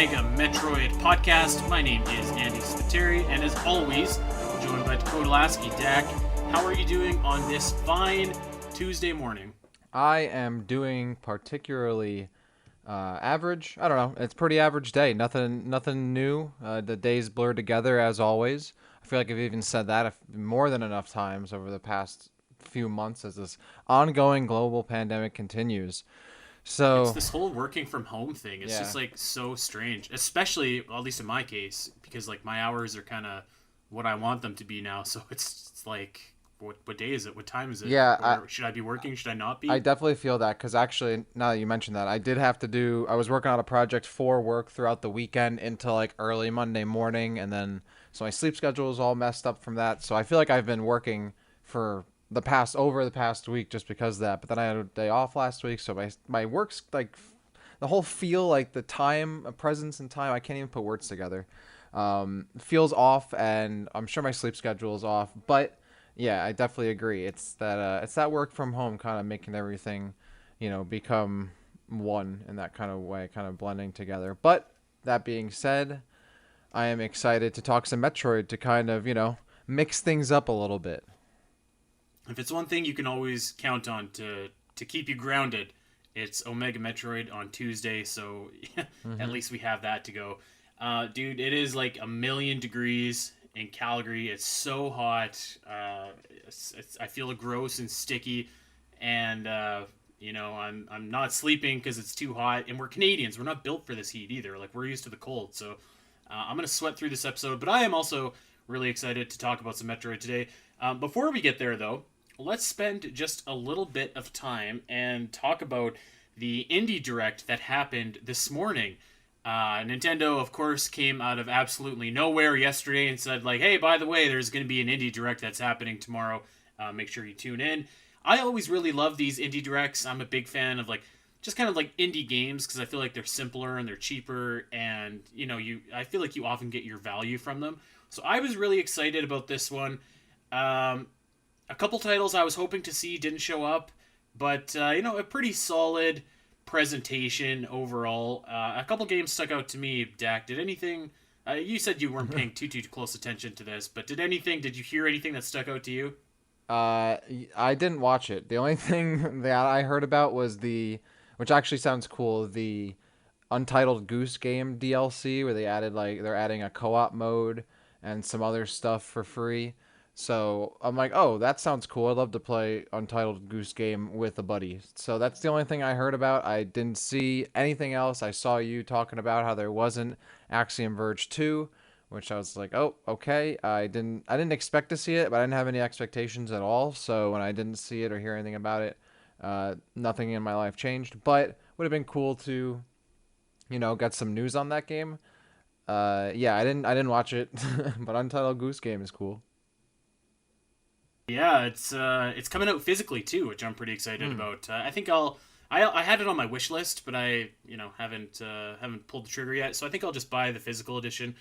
Omega Metroid podcast. My name is Andy Spiteri, and as always, joined by Dakota Lasky. Dak, how are you doing on this fine Tuesday morning? I am doing particularly average. I don't know. It's a pretty average day. Nothing new. The days blur together as always. I feel like I've even said that more than enough times over the past few months as this ongoing global pandemic continues. It's So, this whole working from home thing. It's yeah. just like so strange, especially, well, at least in my case, because like my hours are kind of what I want them to be now. So it's like, what day is it? What time is it? Yeah, Or should I be working? Should I not I be? definitely feel that because actually, now that you mentioned that, I was working on a project for work throughout the weekend into like early Monday morning. And then, so my sleep schedule is all messed up from that. So I feel like I've been working for over the past week just because of that. But then I had a day off last week. So my work's like the whole feel, like the time, presence and time, I can't even put words together. Feels off, and I'm sure my sleep schedule is off. But yeah, I definitely agree. It's that work from home kind of making everything, become one in that kind of way, kind of blending together. But that being said, I am excited to talk some Metroid to kind of, mix things up a little bit. If it's one thing you can always count on to keep you grounded, it's Omega Metroid on Tuesday. So at Hmm. least we have that to go. Dude, it is like a million degrees in Calgary. It's so hot. I feel gross and sticky, and I'm not sleeping because it's too hot. And we're Canadians. We're not built for this heat either. Like we're used to the cold. So I'm gonna sweat through this episode. But I am also really excited to talk about some Metroid today. Before we get there, though, let's spend just a little bit of time and talk about the Indie Direct that happened this morning. Nintendo, of course, came out of absolutely nowhere yesterday and said, like, hey, by the way, there's going to be an Indie Direct that's happening tomorrow. Make sure you tune in. I always really love these Indie Directs. I'm a big fan of, like, just kind of like indie games because I feel like they're simpler and they're cheaper, and I feel like you often get your value from them. So I was really excited about this one. Um, a couple titles I was hoping to see didn't show up, but a pretty solid presentation overall. A couple games stuck out to me. Dak, did anything? You said you weren't paying too close attention to this, but Did you hear anything that stuck out to you? I didn't watch it. The only thing that I heard about was which actually sounds cool, the Untitled Goose Game DLC where they're adding a co-op mode and some other stuff for free. So I'm like, oh, that sounds cool. I'd love to play Untitled Goose Game with a buddy. So that's the only thing I heard about. I didn't see anything else. I saw you talking about how there wasn't Axiom Verge 2, which I was like, oh, okay. I didn't expect to see it, but I didn't have any expectations at all. So when I didn't see it or hear anything about it, nothing in my life changed. But would have been cool to, get some news on that game. Yeah, I didn't watch it, but Untitled Goose Game is cool. Yeah, it's coming out physically too, which I'm pretty excited Hmm. about. I think I had it on my wish list, but I haven't pulled the trigger yet. So I think I'll just buy the physical edition.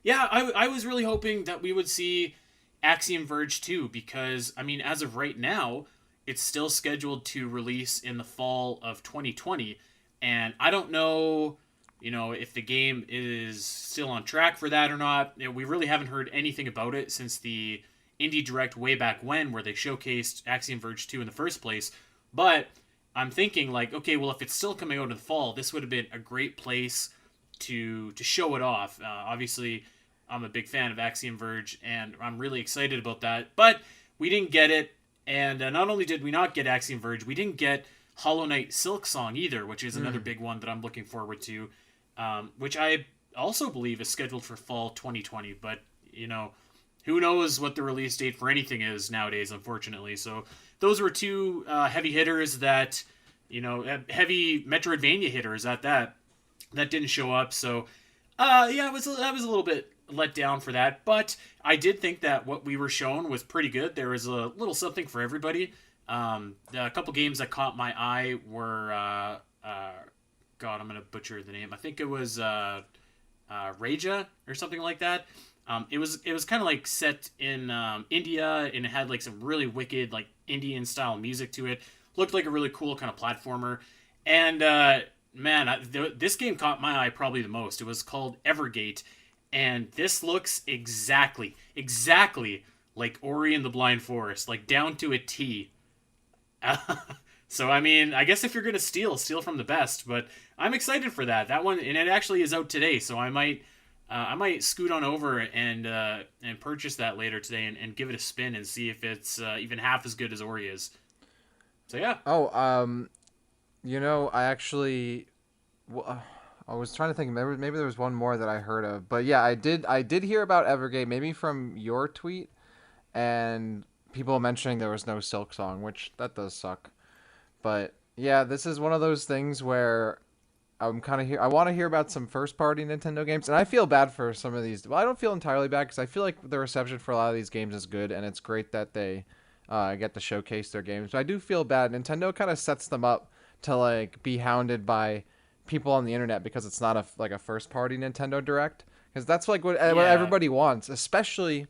Yeah, I was really hoping that we would see Axiom Verge 2 because, I mean, as of right now, it's still scheduled to release in the fall of 2020. And I don't know, if the game is still on track for that or not. We really haven't heard anything about it since the Indie Direct way back when, where they showcased Axiom Verge 2 in the first place. But I'm thinking, like, okay, well, if it's still coming out in the fall, this would have been a great place to show it off. Obviously, I'm a big fan of Axiom Verge, and I'm really excited about that. But we didn't get it, and not only did we not get Axiom Verge, we didn't get Hollow Knight Silk Song either, which is another Hmm. big one that I'm looking forward to, which I also believe is scheduled for fall 2020. But who knows what the release date for anything is nowadays, unfortunately. So those were two heavy hitters that, heavy Metroidvania hitters at that didn't show up. So yeah, I was a little bit let down for that, but I did think that what we were shown was pretty good. There was a little something for everybody. A couple games that caught my eye were God, I'm gonna butcher the name. I think it was Raja or something like that. It was kind of like set in India, and it had like some really wicked like Indian style music to it. Looked like a really cool kind of platformer, and man, this game caught my eye probably the most. It was called Evergate, and this looks exactly like Ori and the Blind Forest, like down to a T. So I mean, I guess if you're gonna steal from the best. But I'm excited for that one, and it actually is out today. So I might scoot on over and purchase that later today and give it a spin and see if it's even half as good as Ori is. So yeah. Oh, I actually, I was trying to think. Maybe there was one more that I heard of, but yeah, I did hear about Evergate, maybe from your tweet, and people mentioning there was no Silk Song, which that does suck. But yeah, this is one of those things where I'm kind of here. I want to hear about some first party Nintendo games, and I feel bad for some of these. Well, I don't feel entirely bad because I feel like the reception for a lot of these games is good, and it's great that they get to showcase their games. But I do feel bad. Nintendo kind of sets them up to like be hounded by people on the internet because it's not like a first party Nintendo Direct, because that's like what Yeah. everybody wants, especially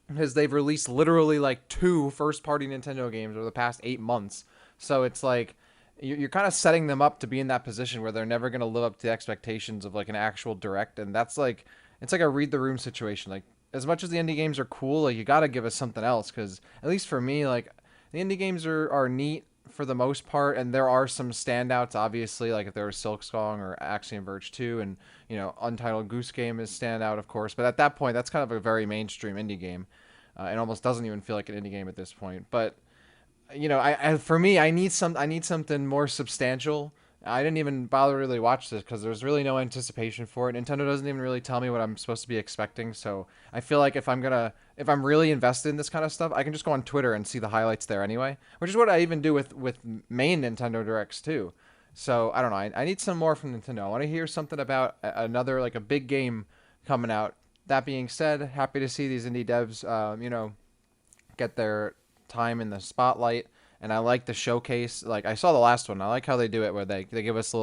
because they've released literally like two first party Nintendo games over the past 8 months. So it's like you're kind of setting them up to be in that position where they're never going to live up to the expectations of like an actual direct, and that's like it's like a read the room situation. Like as much as the indie games are cool, like you got to give us something else, because at least for me, like the indie games are neat for the most part, and there are some standouts. Obviously, like if there was Silk Song or Axiom Verge 2, and Untitled Goose Game is standout, of course. But at that point, that's kind of a very mainstream indie game. It almost doesn't even feel like an indie game at this point. But I for me, I need something more substantial. I didn't even bother to really watch this because there's really no anticipation for it. Nintendo doesn't even really tell me what I'm supposed to be expecting. So I feel like if I'm really invested in this kind of stuff, I can just go on Twitter and see the highlights there anyway, which is what I even do with main Nintendo Directs too. So I don't know. I need some more from Nintendo. I want to hear something about another like a big game coming out. That being said, happy to see these indie devs, get their time in the spotlight. And I like the showcase. Like I saw the last one. I like how they do it, where they give us a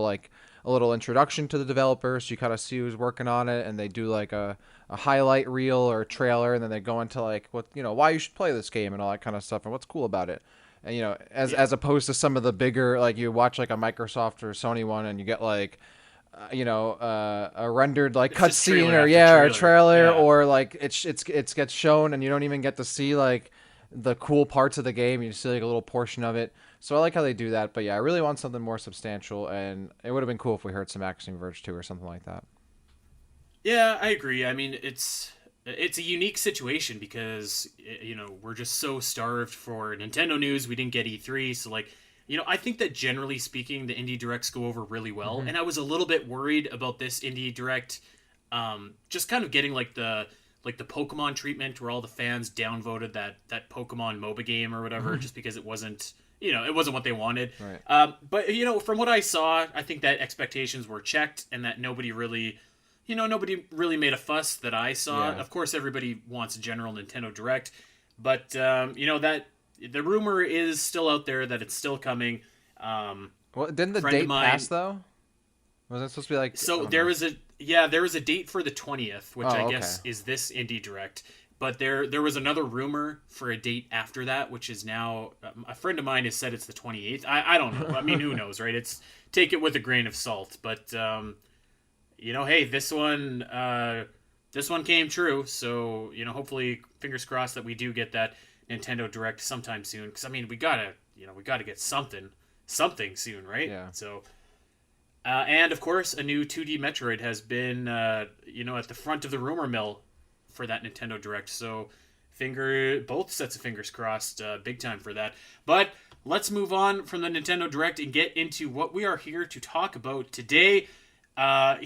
little introduction to the developers. So you kind of see who's working on it, and they do like a highlight reel or a trailer, and then they go into like why you should play this game and all that kind of stuff and what's cool about it. And Yeah. as opposed to some of the bigger, like you watch like a Microsoft or Sony one, and you get like a rendered like It's just cutscene, trailer or after yeah, or a trailer. trailer, Yeah. or like it gets shown and you don't even get to see like the cool parts of the game. You see like a little portion of it. So I like how they do that. But yeah, I really want something more substantial, and it would have been cool if we heard some Axiom Verge 2 or something like that. Yeah, I agree. I mean, it's a unique situation because we're just so starved for Nintendo news. We didn't get E3, so like I think that generally speaking, the indie directs go over really well. Hmm. And I was a little bit worried about this indie direct, just kind of getting like the Pokemon treatment, where all the fans downvoted that Pokemon MOBA game or whatever, just because it wasn't it wasn't what they wanted. Right. But from what I saw, I think that expectations were checked and that nobody really made a fuss that I saw. Yeah. Of course, everybody wants a general Nintendo Direct, but that the rumor is still out there that it's still coming. Well, didn't the Friend of date pass mine. though? Was it supposed to be like I So don't know? there was a date for the 20th, which I Oh, okay. guess is this indie direct. But there was another rumor for a date after that, which is now a friend of mine has said it's the 28th. I don't know. I mean, who knows, right? It's take it with a grain of salt. But hey, this one came true. So hopefully, fingers crossed that we do get that Nintendo Direct sometime soon. Because I mean, we gotta get something soon, right? Yeah. So. And of course, a new 2D Metroid has been, at the front of the rumor mill for that Nintendo Direct. So, both sets of fingers crossed, big time for that. But let's move on from the Nintendo Direct and get into what we are here to talk about today. Uh,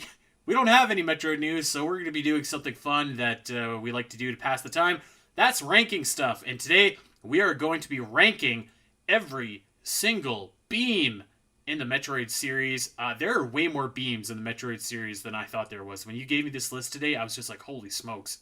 we don't have any Metroid news, so we're going to be doing something fun that we like to do to pass the time. That's ranking stuff. And today, we are going to be ranking every single beam in the Metroid series. There are way more beams in the Metroid series than I thought there was. When you gave me this list today, I was just like, holy smokes.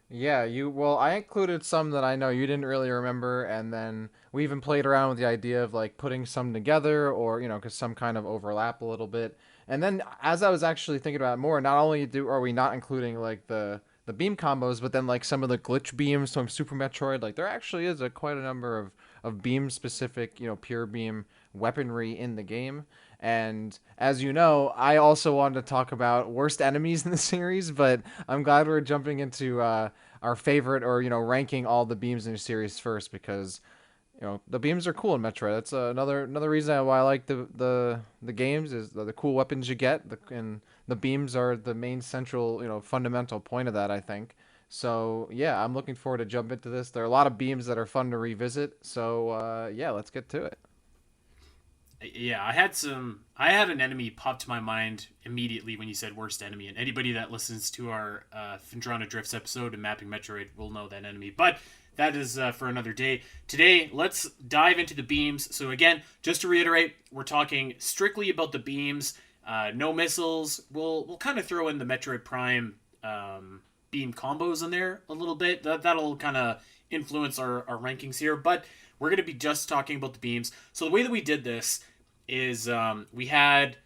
Yeah, well, I included some that I know you didn't really remember, and then we even played around with the idea of like putting some together, or because some kind of overlap a little bit. And then as I was actually thinking about it more, not only do are we not including like the beam combos, but then like some of the glitch beams from Super Metroid, like there actually is quite a number of beam specific, pure beam weaponry in the game. And as you know, I also wanted to talk about worst enemies in the series, but I'm glad we're jumping into our favorite, or ranking all the beams in the series first, because the beams are cool in Metroid. That's another reason why I like the games is the cool weapons you get, and the beams are the main central fundamental point of that, I think. So yeah, I'm looking forward to jump into this. There are a lot of beams that are fun to revisit. So yeah, let's get to it. Yeah, I had an enemy pop to my mind immediately when you said worst enemy, and anybody that listens to our Findrana Drifts episode and Mapping Metroid will know that enemy. But that is for another day. Today, let's dive into the beams. So again, just to reiterate, we're talking strictly about the beams. No missiles. We'll kind of throw in the Metroid Prime beam combos in there a little bit. That'll kind of influence our rankings here, but we're going to be just talking about the beams. So the way that we did this is we had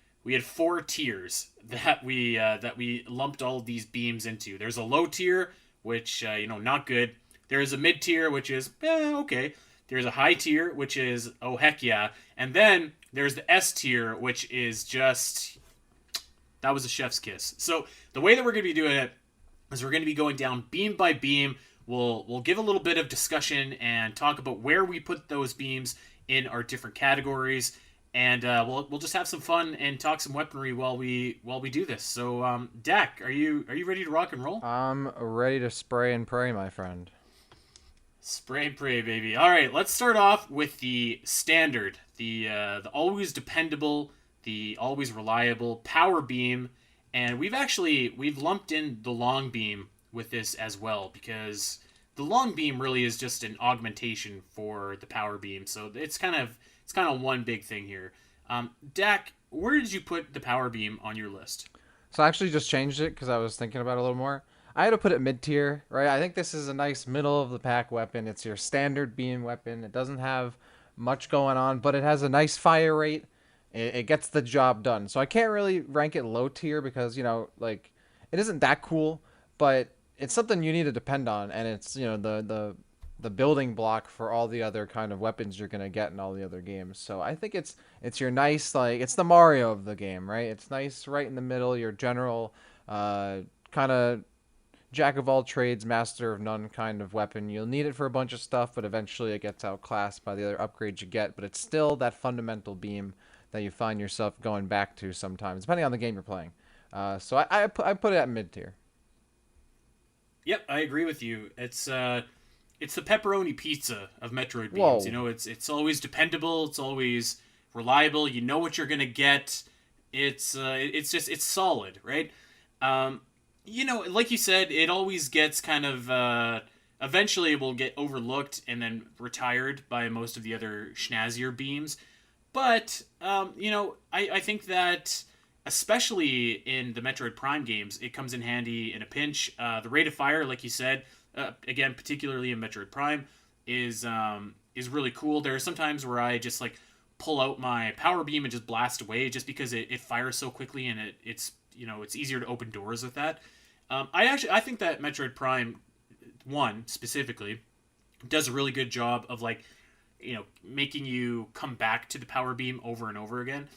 four tiers that we lumped all of these beams into. There's a low tier, which not good. There's a mid tier, which is okay. There's a high tier, which is oh heck yeah, and then there's the S tier, which is just that was a chef's kiss. So the way that we're going to be doing it is we're going to be going down beam by beam. We'll give a little bit of discussion and talk about where we put those beams in our different categories, and we'll just have some fun and talk some weaponry while we do this. So, Dak, are you ready to rock and roll? I'm ready to spray and pray, my friend. Spray and pray, baby. All right, let's start off with the standard, the always dependable, the always reliable power beam, and we've lumped in the long beam with this as well, because the long beam really is just an augmentation for the power beam. So it's kind of one big thing here. Dak, where did you put the power beam on your list? So I actually just changed it because I was thinking about it a little more. I had to put it mid tier, right? I think this is a nice middle of the pack weapon. It's your standard beam weapon. It doesn't have much going on, but it has a nice fire rate. It gets the job done. So I can't really rank it low tier because like it isn't that cool, but it's something you need to depend on, and it's the building block for all the other kind of weapons you're gonna get in all the other games. So I think it's your nice, like, it's the Mario of the game, right? It's nice right in the middle, your general kind of jack of all trades, master of none kind of weapon. You'll need it for a bunch of stuff, but eventually it gets outclassed by the other upgrades you get. But it's still that fundamental beam that you find yourself going back to sometimes, depending on the game you're playing. So I put it at mid tier. Yep, I agree with you. It's the pepperoni pizza of Metroid Whoa. beams. It's always dependable. It's always reliable. You know what you're gonna get. It's solid, right? Like you said, it always gets kind of eventually it will get overlooked and then retired by most of the other schnazzier beams. But I think that especially in the Metroid Prime games, it comes in handy in a pinch. The rate of fire, like you said, again, particularly in Metroid Prime, is really cool. There are some times where I just like pull out my power beam and just blast away, just because it fires so quickly, and it's easier to open doors with that. I think that Metroid Prime 1 specifically does a really good job of like making you come back to the power beam over and over again.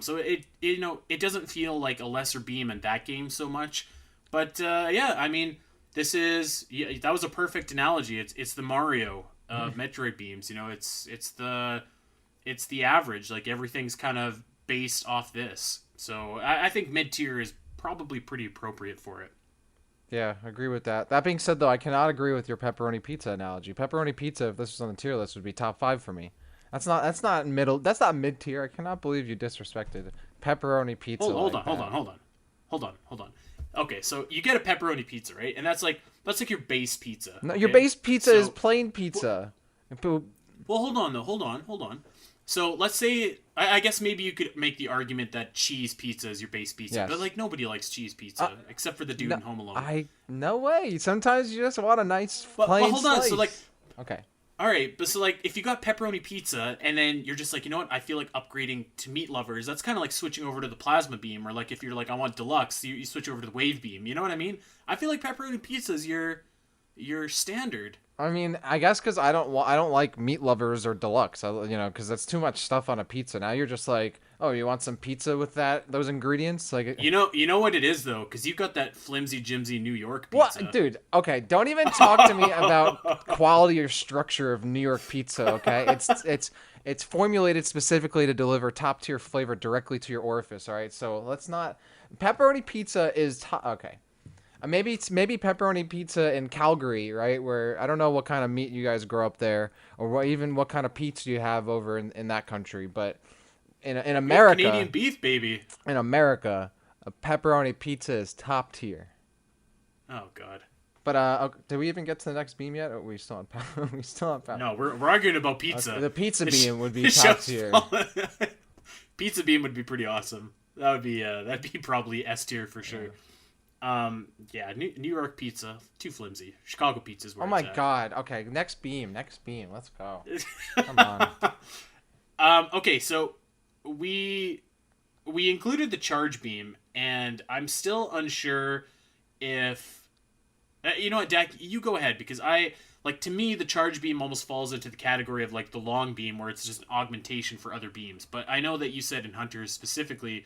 So it doesn't feel like a lesser beam in that game so much, but yeah, I mean, that was a perfect analogy. It's the Mario of Metroid beams. It's the average. Like, everything's kind of based off this. So I think mid tier is probably pretty appropriate for it. Yeah, I agree with that. That being said, though, I cannot agree with your pepperoni pizza analogy. Pepperoni pizza, if this was on the tier list, would be top 5 for me. That's not middle. That's not mid tier. I cannot believe you disrespected pepperoni pizza. Hold like on, that. hold on. Okay, so you get a pepperoni pizza, right? And that's like your base pizza. No, Okay? your base pizza is So, plain pizza. well, hold on though. Hold on. So let's say I guess maybe you could make the argument that cheese pizza is your base pizza, Yes. but like nobody likes cheese pizza except for the dude No, in Home Alone. no way. Sometimes you just want a nice But plain hold on. So like, slice. Okay. all right, but so like, if you got pepperoni pizza and then you're just like, you know what, I feel like upgrading to meat lovers. That's kind of like switching over to the plasma beam, or like if you're like, I want deluxe, you switch over to the wave beam. You know what I mean? I feel like pepperoni pizza is your standard. I mean, I guess because I don't like meat lovers or deluxe, because that's too much stuff on a pizza. Now you're just like, Oh, you want some pizza with those ingredients? You know what it is though, because you've got that flimsy Jimsy New York What, pizza. dude? Okay, don't even talk to me about quality or structure of New York pizza. Okay, it's formulated specifically to deliver top tier flavor directly to your orifice. All right, so let's not. Pepperoni pizza is okay. Maybe pepperoni pizza in Calgary, right? Where I don't know what kind of meat you guys grow up there, or even what kind of pizza you have over in that country. But in We have Canadian America, beef, baby. a pepperoni pizza is top tier. Oh God. But did we even get to the next beam yet? Or are we still on we still on power? No, we're arguing about pizza. The pizza This beam would be this top show's tier. Pizza beam would be pretty awesome. That'd be probably S tier for sure. Yeah, New York pizza too flimsy. Chicago pizza's where Oh my it's at. god. Okay, next beam. Let's go. Come on. Okay, so we included the charge beam, and I'm still unsure if you know what, Dak, you go ahead because to me the charge beam almost falls into the category of like the long beam where it's just an augmentation for other beams. But I know that you said in Hunters specifically,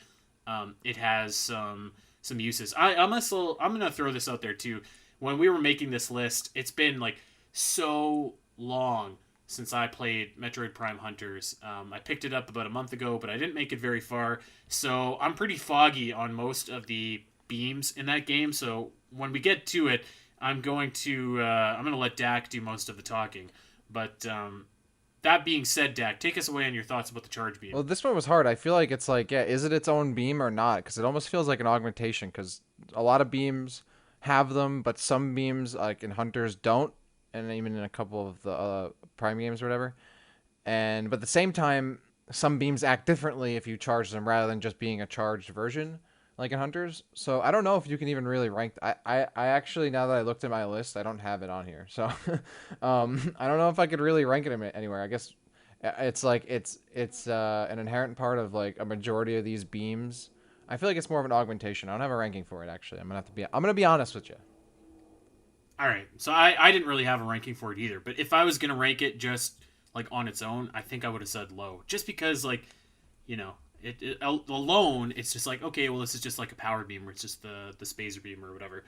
it has some uses. I'm gonna throw this out there too. When we were making this list, it's been like so long since I played Metroid Prime Hunters. I picked it up about a month ago, but I didn't make it very far, so I'm pretty foggy on most of the beams in that game. So when we get to it, I'm going to let Dak do most of the talking. But that being said, Dak, take us away on your thoughts about the charge beam. Well, this one was hard. I feel like it's like, yeah, is it its own beam or not? Because it almost feels like an augmentation. Because a lot of beams have them, but some beams, like in Hunters, don't, and even in a couple of the Prime games or whatever. But at the same time, some beams act differently if you charge them rather than just being a charged version, like in Hunters. So I don't know if you can even really rank. I actually, now that I looked at my list, I don't have it on here. So I don't know if I could really rank it anywhere. I guess it's like it's an inherent part of like a majority of these beams. I feel like it's more of an augmentation. I don't have a ranking for it actually. I'm gonna be honest with you. All right, so I didn't really have a ranking for it either. But if I was gonna rank it just like on its own, I think I would have said low, just because like, you know, it alone, it's just like, okay, well, this is just like a power beam, or it's just the spacer beam or whatever.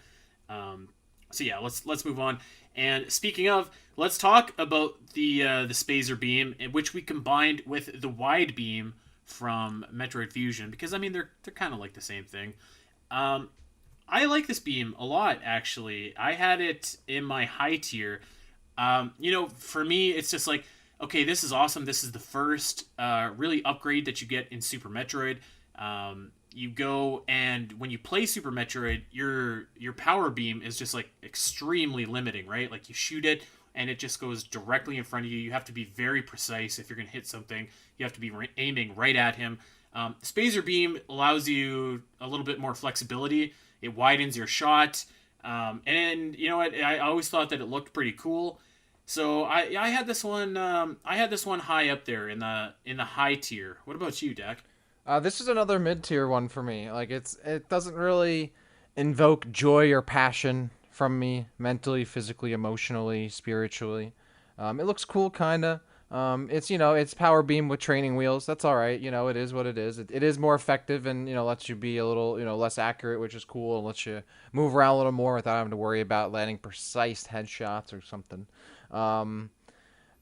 So yeah, let's move on. And speaking of, let's talk about the spacer beam, which we combined with the wide beam from Metroid Fusion, because I mean they're kind of like the same thing. I like this beam a lot, actually. I had it in my high tier. For me, it's just like, okay, this is awesome. This is the first really upgrade that you get in Super Metroid. You go, and when you play Super Metroid, your power beam is just like extremely limiting, right? Like you shoot it and it just goes directly in front of you. You have to be very precise if you're going to hit something. You have to be aiming right at him. Spacer beam allows you a little bit more flexibility. It widens your shot. And you know what? I always thought that it looked pretty cool. So I had this one. I had this one high up there in the high tier. What about you, Dak? This is another mid tier one for me. Like it doesn't really invoke joy or passion from me mentally, physically, emotionally, spiritually. It looks cool, kinda. It's power beam with training wheels. That's all right. It is what it is. It is more effective and lets you be a little less accurate, which is cool, and lets you move around a little more without having to worry about landing precise headshots or something.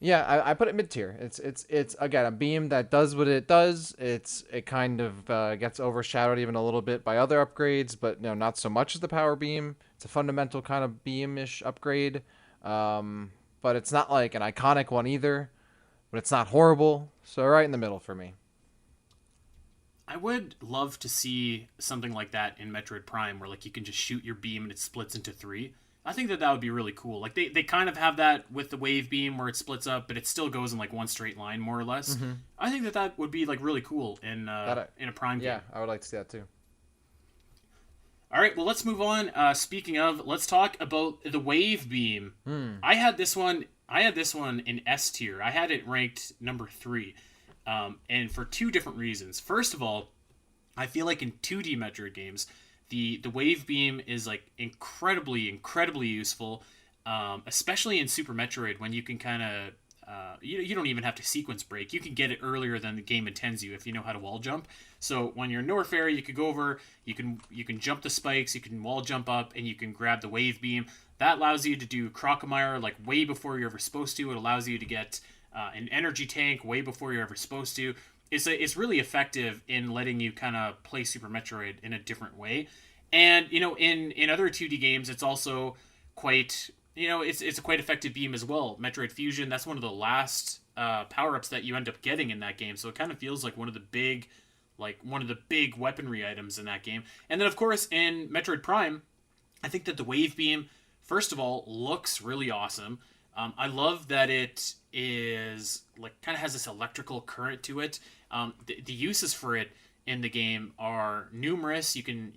Yeah, I put it mid tier. It's again a beam that does what it does. It kind of gets overshadowed even a little bit by other upgrades, but not so much as the power beam. It's a fundamental kind of beam-ish upgrade, but it's not like an iconic one either. But it's not horrible, so right in the middle for me. I would love to see something like that in Metroid Prime, where like you can just shoot your beam and it splits into three. I think that would be really cool. Like they kind of have that with the wave beam where it splits up, but it still goes in like one straight line more or less. Mm-hmm. I think that would be like really cool in a Prime game. Yeah, I would like to see that too. All right, well, let's move on. Speaking of, let's talk about the wave beam. I had this one. In S tier. I had it ranked number 3, and for two different reasons. First of all, I feel like in 2D Metroid games, the wave beam is like incredibly useful, especially in Super Metroid when you can kind of you don't even have to sequence break. You can get it earlier than the game intends you if you know how to wall jump. So when you're in Norfair, you could go over, you can jump the spikes, you can wall jump up, and you can grab the wave beam. That allows you to do Crocomire like way before you're ever supposed to. It allows you to get an energy tank way before you're ever supposed to. It's really effective in letting you kind of play Super Metroid in a different way. And in other 2D games, it's also quite it's a quite effective beam as well. Metroid Fusion, that's one of the last power ups that you end up getting in that game. So it kind of feels like one of the big weaponry items in that game. And then of course in Metroid Prime, I think that the wave beam, first of all, looks really awesome. I love that it is like kind of has this electrical current to it. The uses for it in the game are numerous. You can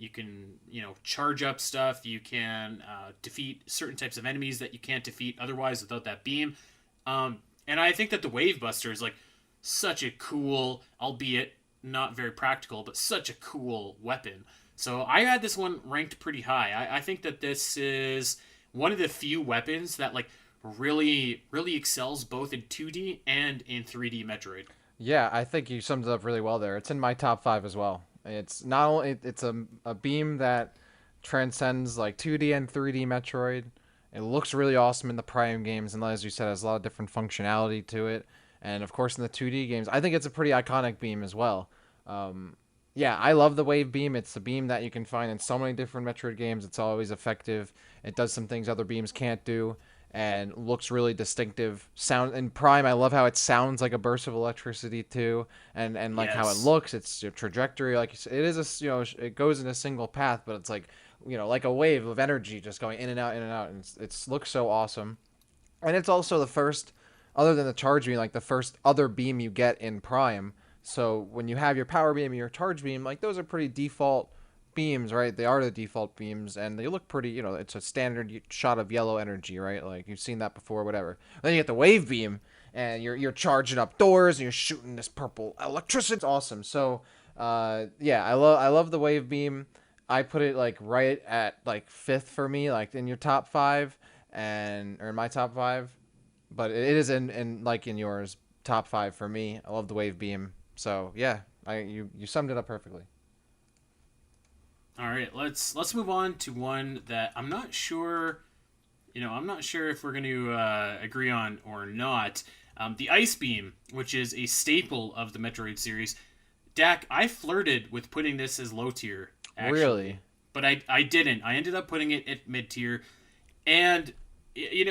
charge up stuff. You can defeat certain types of enemies that you can't defeat otherwise without that beam. And I think that the Wave Buster is like such a cool, albeit not very practical, but such a cool weapon. So I had this one ranked pretty high. I think that this is one of the few weapons that like really really excels both in 2D and in 3D Metroid. Yeah, I think you summed it up really well there. It's in my top five as well. It's not only it's a beam that transcends like 2D and 3D Metroid. It looks really awesome in the Prime games, and as you said, has a lot of different functionality to it. And of course, in the 2D games, I think it's a pretty iconic beam as well. Yeah, I love the wave beam. It's a beam that you can find in so many different Metroid games. It's always effective. It does some things other beams can't do, and looks really distinctive. Sound in Prime, I love how it sounds like a burst of electricity too, and like how it Yes. looks. Its trajectory, like you said, it is it goes in a single path, but it's like like a wave of energy just going in and out, and it looks so awesome. And it's also the first, other than the charge beam, like the first other beam you get in Prime. So when you have your power beam and your charge beam, like those are pretty default beams, right? They are the default beams, and they look pretty. It's a standard shot of yellow energy, right? Like you've seen that before, whatever. Then you get the wave beam, and you're charging up doors, and you're shooting this purple electricity. It's awesome. So, yeah, I love the wave beam. I put it like right at like fifth for me, like in your top five, or in my top five, but it is in like in yours top five for me. I love the wave beam. So yeah, you summed it up perfectly. All right, let's move on to one that I'm not sure. I'm not sure if we're going to agree on or not. The Ice Beam, which is a staple of the Metroid series. Dak, I flirted with putting this as low tier, actually, Really? but I didn't. I ended up putting it at mid tier, and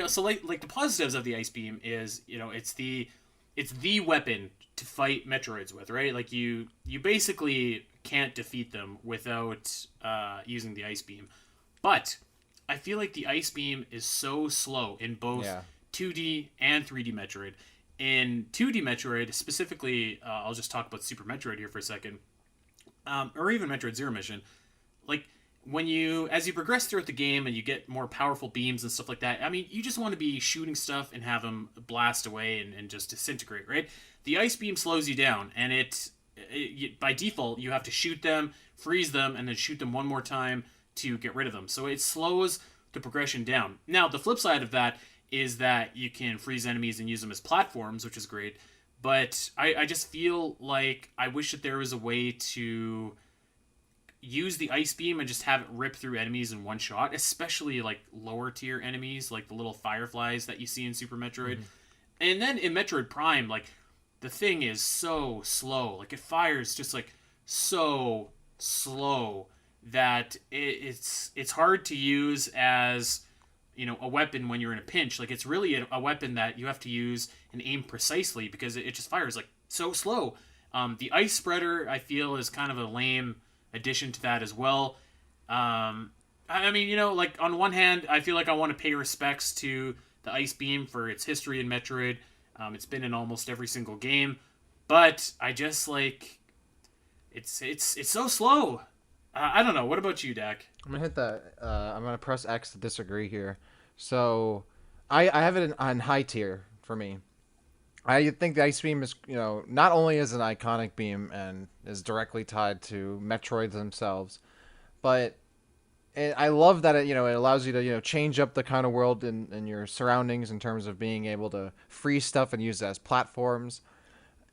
so like the positives of the Ice Beam is it's the weapon to fight Metroids with, right? Like you basically can't defeat them without using the Ice Beam. But I feel like the Ice Beam is so slow in both Yeah. 2D and 3D Metroid. In 2D Metroid, specifically, I'll just talk about Super Metroid here for a second, or even Metroid Zero Mission. Like as you progress throughout the game and you get more powerful beams and stuff like that, I mean, you just want to be shooting stuff and have them blast away and just disintegrate, right? The Ice Beam slows you down, and by default, you have to shoot them, freeze them, and then shoot them one more time to get rid of them. So it slows the progression down. Now, the flip side of that is that you can freeze enemies and use them as platforms, which is great. But I just feel like I wish that there was a way to use the Ice Beam and just have it rip through enemies in one shot, especially like lower tier enemies, like the little fireflies that you see in Super Metroid. Mm-hmm. And then in Metroid Prime, like the thing is so slow. Like it fires just like so slow that it's hard to use as a weapon when you're in a pinch. Like it's really a weapon that you have to use and aim precisely because it just fires like so slow. The Ice Spreader I feel is kind of a lame addition to that as well. I mean, like on one hand, I feel like I want to pay respects to the Ice Beam for its history in Metroid. It's been in almost every single game, but I just like it's so slow. I don't know. What about you, Dak? I'm gonna hit that. I'm gonna press X to disagree here. So, I have it on high tier for me. I think the Ice Beam is, not only is an iconic beam and is directly tied to Metroids themselves, but I love that it allows you to change up the kind of world in your surroundings in terms of being able to free stuff and use it as platforms.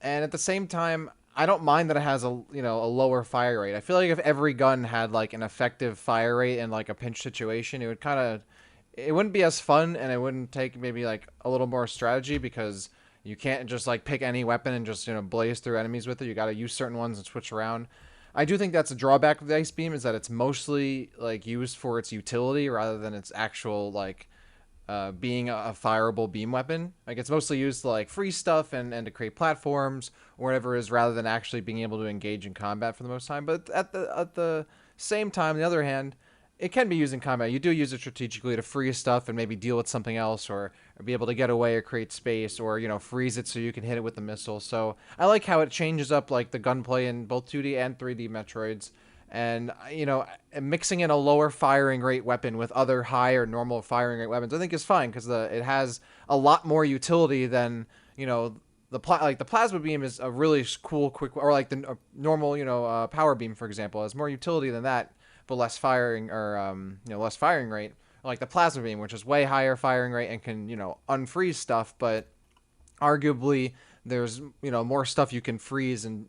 And at the same time, I don't mind that it has a lower fire rate. I feel like if every gun had like an effective fire rate in like a pinch situation, it wouldn't be as fun, and it wouldn't take maybe like a little more strategy, because you can't just like pick any weapon and just blaze through enemies with it. You got to use certain ones and switch around. I do think that's a drawback of the ice beam, is that it's mostly like used for its utility rather than its actual like being a fireable beam weapon. Like it's mostly used to like free stuff and to create platforms or whatever it is, rather than actually being able to engage in combat for the most time. But at the same time, on the other hand, it can be used in combat. You do use it strategically to free stuff and maybe deal with something else, or be able to get away or create space, or freeze it so you can hit it with a missile. So I like how it changes up like the gunplay in both 2D and 3D Metroids, and mixing in a lower firing rate weapon with other high or normal firing rate weapons, I think is fine, because it has a lot more utility than the plasma beam is a really cool quick, or like the normal power beam, for example, has more utility than that, but less firing, or less firing rate. Like the plasma beam, which is way higher firing rate and can unfreeze stuff, but arguably there's more stuff you can freeze and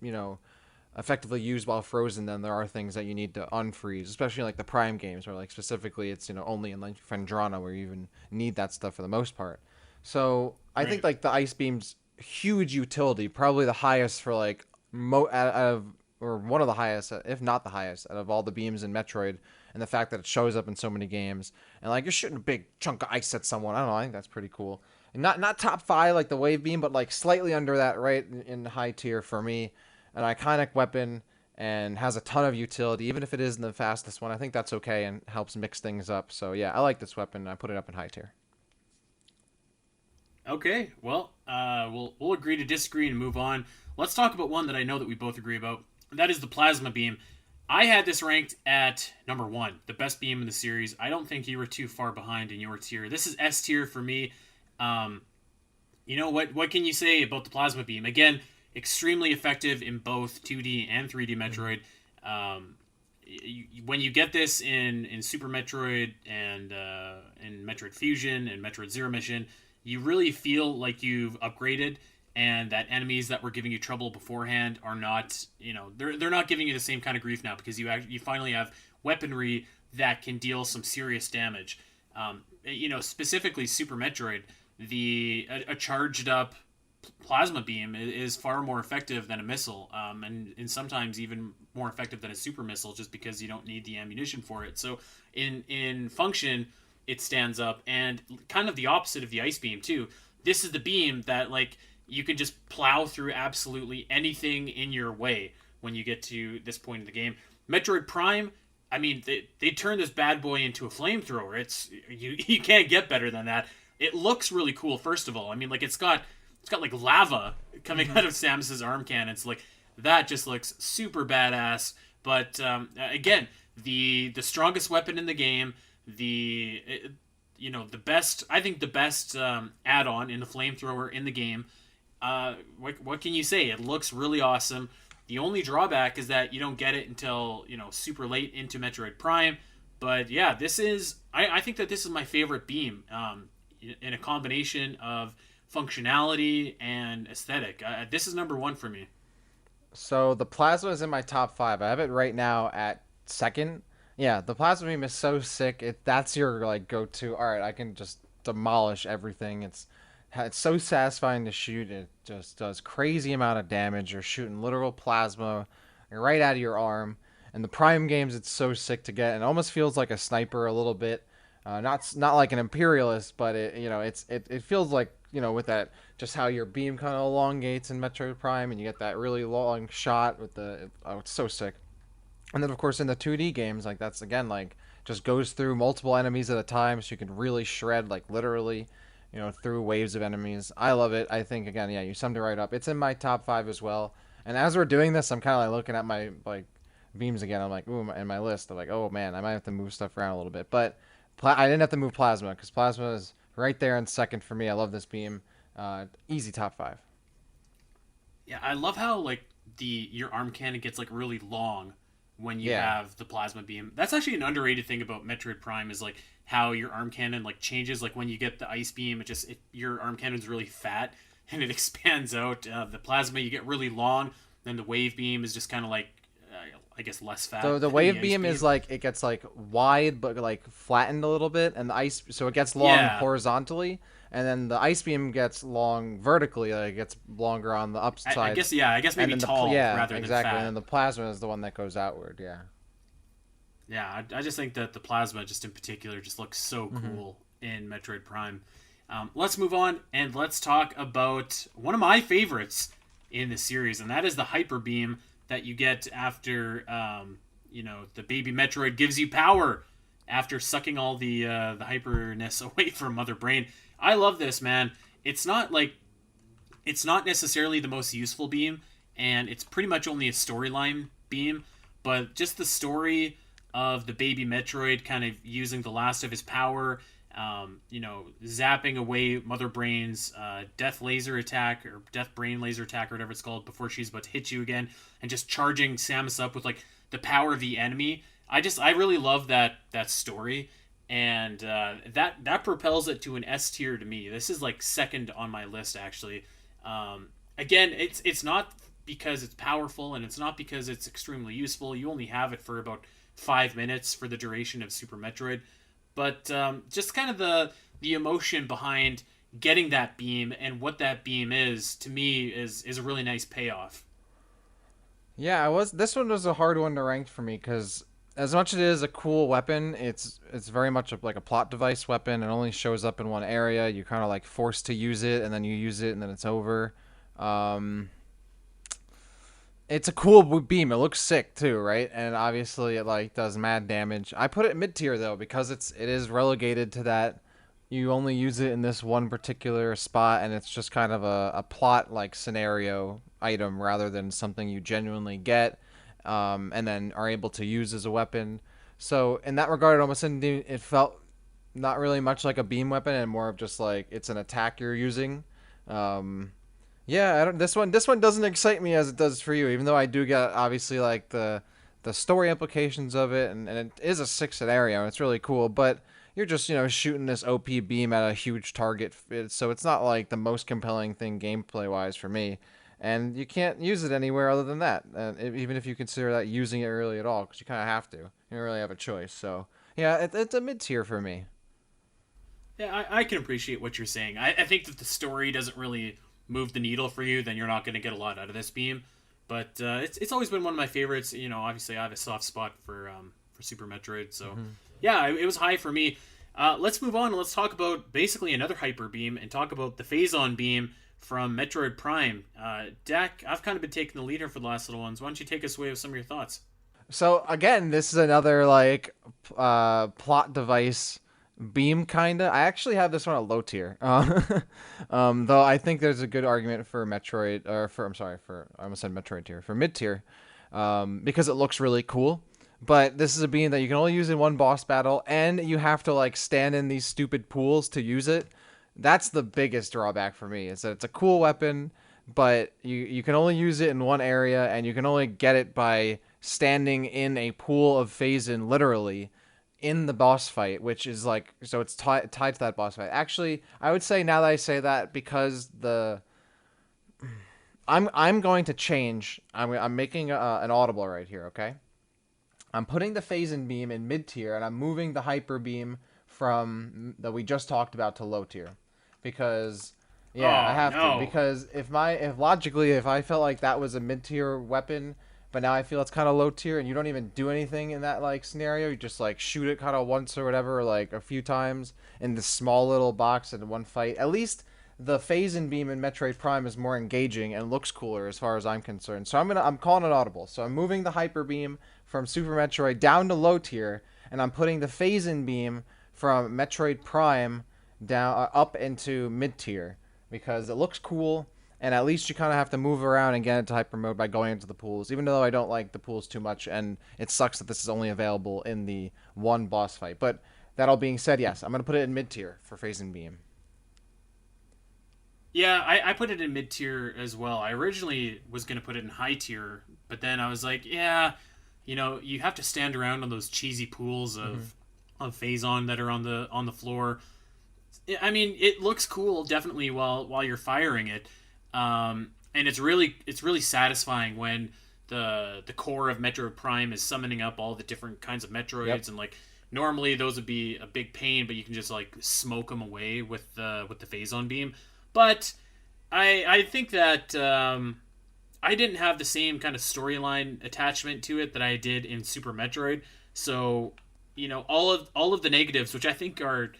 effectively use while frozen than there are things that you need to unfreeze, especially like the Prime games, where like specifically it's only in like Fendrana where you even need that stuff for the most part. So I think Right. like the ice beam's huge utility, probably the highest for like out of, or one of the highest, if not the highest, out of all the beams in Metroid, and the fact that it shows up in so many games, and like you're shooting a big chunk of ice at someone. I don't know. I think that's pretty cool. And not top five like the wave beam, but like slightly under that, right in high tier for me. An iconic weapon, and has a ton of utility, even if it isn't the fastest one. I think that's okay and helps mix things up. So yeah, I like this weapon. I put it up in high tier. Okay, well, we'll agree to disagree and move on. Let's talk about one that I know that we both agree about. That is the plasma beam. I had this ranked at number one, the best beam in the series. I don't think you were too far behind in your tier. This is S tier for me. Um, what can you say about the plasma beam? Again, extremely effective in both 2D and 3D Mm-hmm. Metroid. Um, when you get this in Super Metroid and in Metroid Fusion and Metroid Zero Mission, you really feel like you've upgraded, and that enemies that were giving you trouble beforehand are not, they're not giving you the same kind of grief now, because you finally have weaponry that can deal some serious damage. Specifically Super Metroid, a charged up plasma beam is far more effective than a missile, and sometimes even more effective than a super missile, just because you don't need the ammunition for it. So in function, it stands up, and kind of the opposite of the ice beam too. This is the beam that like you can just plow through absolutely anything in your way when you get to this point in the game. Metroid Prime, I mean, they turned this bad boy into a flamethrower. You can't get better than that. It looks really cool. First of all, I mean, like it's got like lava coming Mm-hmm. out of Samus's arm cannon. It's like that just looks super badass. But again, the strongest weapon in the game, the the best, I think the best add-on in the flamethrower in the game. What can you say? It looks really awesome. The only drawback is that you don't get it until super late into Metroid Prime. But yeah, I think that this is my favorite beam, in a combination of functionality and aesthetic. This is number one for me. So the plasma is in my top five. I have it right now at second. Yeah, the plasma beam is so sick. That's your like go to. All right, I can just demolish everything. It's so satisfying to shoot. It just does crazy amount of damage. You're shooting literal plasma right out of your arm. And the Prime games, it's so sick to get. And it almost feels like a sniper a little bit. Not like an imperialist, but it feels like with that, just how your beam kind of elongates in Metroid Prime, and you get that really long shot with it's so sick. And then of course in the 2D games, like that's again like just goes through multiple enemies at a time, so you can really shred like literally, through waves of enemies. I love it. I think again, yeah, you summed it right up. It's in my top five as well. And as we're doing this, I'm kind of like looking at my like beams again. I'm like, ooh, in my list. I'm like, oh man, I might have to move stuff around a little bit. But I didn't have to move plasma, because plasma is right there in second for me. I love this beam. Easy top five. Yeah, I love how like the your arm cannon gets like really long when you Yeah. have the plasma beam. That's actually an underrated thing about Metroid Prime is like how your arm cannon like changes. Like when you get the ice beam, your arm cannon's really fat and it expands out. The plasma you get really long. Then the wave beam is just kind of like I guess less So fat the than the wave ice beam is beam. like it gets like wide but like flattened a little bit, and the ice so it gets long Yeah, horizontally, and then the ice beam gets long vertically, like it gets longer on the I upsides, guess yeah, I guess and maybe then tall yeah, rather than exactly, and then fat. the plasma is the one that goes outward. Yeah. Yeah, I just think that the plasma, just in particular, just looks so Hmm. cool in Metroid Prime. Let's move on and let's talk about one of my favorites in the series, and that is the Hyper Beam that you get after, the baby Metroid gives you power after sucking all the hyperness away from Mother Brain. I love this, man. It's not like it's not necessarily the most useful beam, and it's pretty much only a storyline beam, but just the story of the baby Metroid kind of using the last of his power, zapping away Mother Brain's death laser attack or death brain laser attack or whatever it's called before she's about to hit you again, and just charging Samus up with like the power of the enemy. I really love that story, and that propels it to an S tier to me. This is like second on my list actually. Again, it's not because it's powerful and it's not because it's extremely useful. You only have it for about 5 minutes for the duration of Super Metroid, but just kind of the emotion behind getting that beam and what that beam is to me is a really nice payoff. Yeah, I was. This one was a hard one to rank for me because as much as it is a cool weapon, it's very much like a plot device weapon. It only shows up in one area. You're kind of like forced to use it, and then you use it, and then it's over. Um, it's a cool beam. It looks sick too, right? And obviously, it like does mad damage. I put it mid tier though because it is relegated to that. You only use it in this one particular spot, and it's just kind of a plot like scenario item rather than something you genuinely get, and then are able to use as a weapon. So in that regard, it felt not really much like a beam weapon, and more of just like it's an attack you're using. Um, yeah, I don't. This one doesn't excite me as it does for you, even though I do get obviously like the story implications of it, and it is a six scenario, and it's really cool. But you're just shooting this OP beam at a huge target, so it's not like the most compelling thing gameplay wise for me. And you can't use it anywhere other than that, even if you consider that using it really at all, because you kind of have to. You don't really have a choice. So yeah, it's a mid tier for me. Yeah, I can appreciate what you're saying. I think that the story doesn't really move the needle for you, then you're not going to get a lot out of this beam. But it's always been one of my favorites. Obviously I have a soft spot for Super Metroid, so Hmm. yeah, it was high for me. Let's move on and let's talk about basically another hyper beam and talk about the Phazon beam from Metroid Prime. Dak, I've kind of been taking the leader for the last little ones. Why don't you take us away with some of your thoughts? So again, this is another like plot device beam kinda. I actually have this one at low tier. Though I think there's a good argument for Metroid or for I'm sorry for I almost said Metroid tier for mid tier, because it looks really cool. But this is a beam that you can only use in one boss battle, and you have to like stand in these stupid pools to use it. That's the biggest drawback for me. Is that it's a cool weapon, but you can only use it in one area, and you can only get it by standing in a pool of Phazon, literally in the boss fight, which is like so it's tied to that boss fight. Actually, I would say now that I say that because I'm going to change. I'm making an audible right here. Okay, I'm putting the Phazon beam in mid tier, and I'm moving the hyper beam from that we just talked about to low tier, because yeah, I Oh have to, no. because if logically if I felt like that was a mid tier weapon, but now I feel it's kind of low tier, and you don't even do anything in that like scenario, you just like shoot it kind of once or whatever, like a few times in this small little box in one fight. At least the Phazon beam in Metroid Prime is more engaging and looks cooler as far as I'm concerned. So I'm calling it audible. So I'm moving the hyper beam from Super Metroid down to low tier, and I'm putting the Phazon beam from Metroid Prime down up into mid tier because it looks cool, and at least you kind of have to move around and get into hyper mode by going into the pools. Even though I don't like the pools too much, and it sucks that this is only available in the one boss fight. But that all being said, yes, I'm gonna put it in mid tier for Phazon beam. Yeah, I put it in mid tier as well. I originally was gonna put it in high tier, but then I was like, yeah, you have to stand around on those cheesy pools Hmm. of phazon that are on the floor. I mean, it looks cool definitely while you're firing it, and it's really satisfying when the core of Metroid Prime is summoning up all the different kinds of Yep. Metroids, and like normally those would be a big pain, but you can just like smoke them away with the phazon beam. But I think that I didn't have the same kind of storyline attachment to it that I did in Super Metroid. So, all of the negatives, which I think are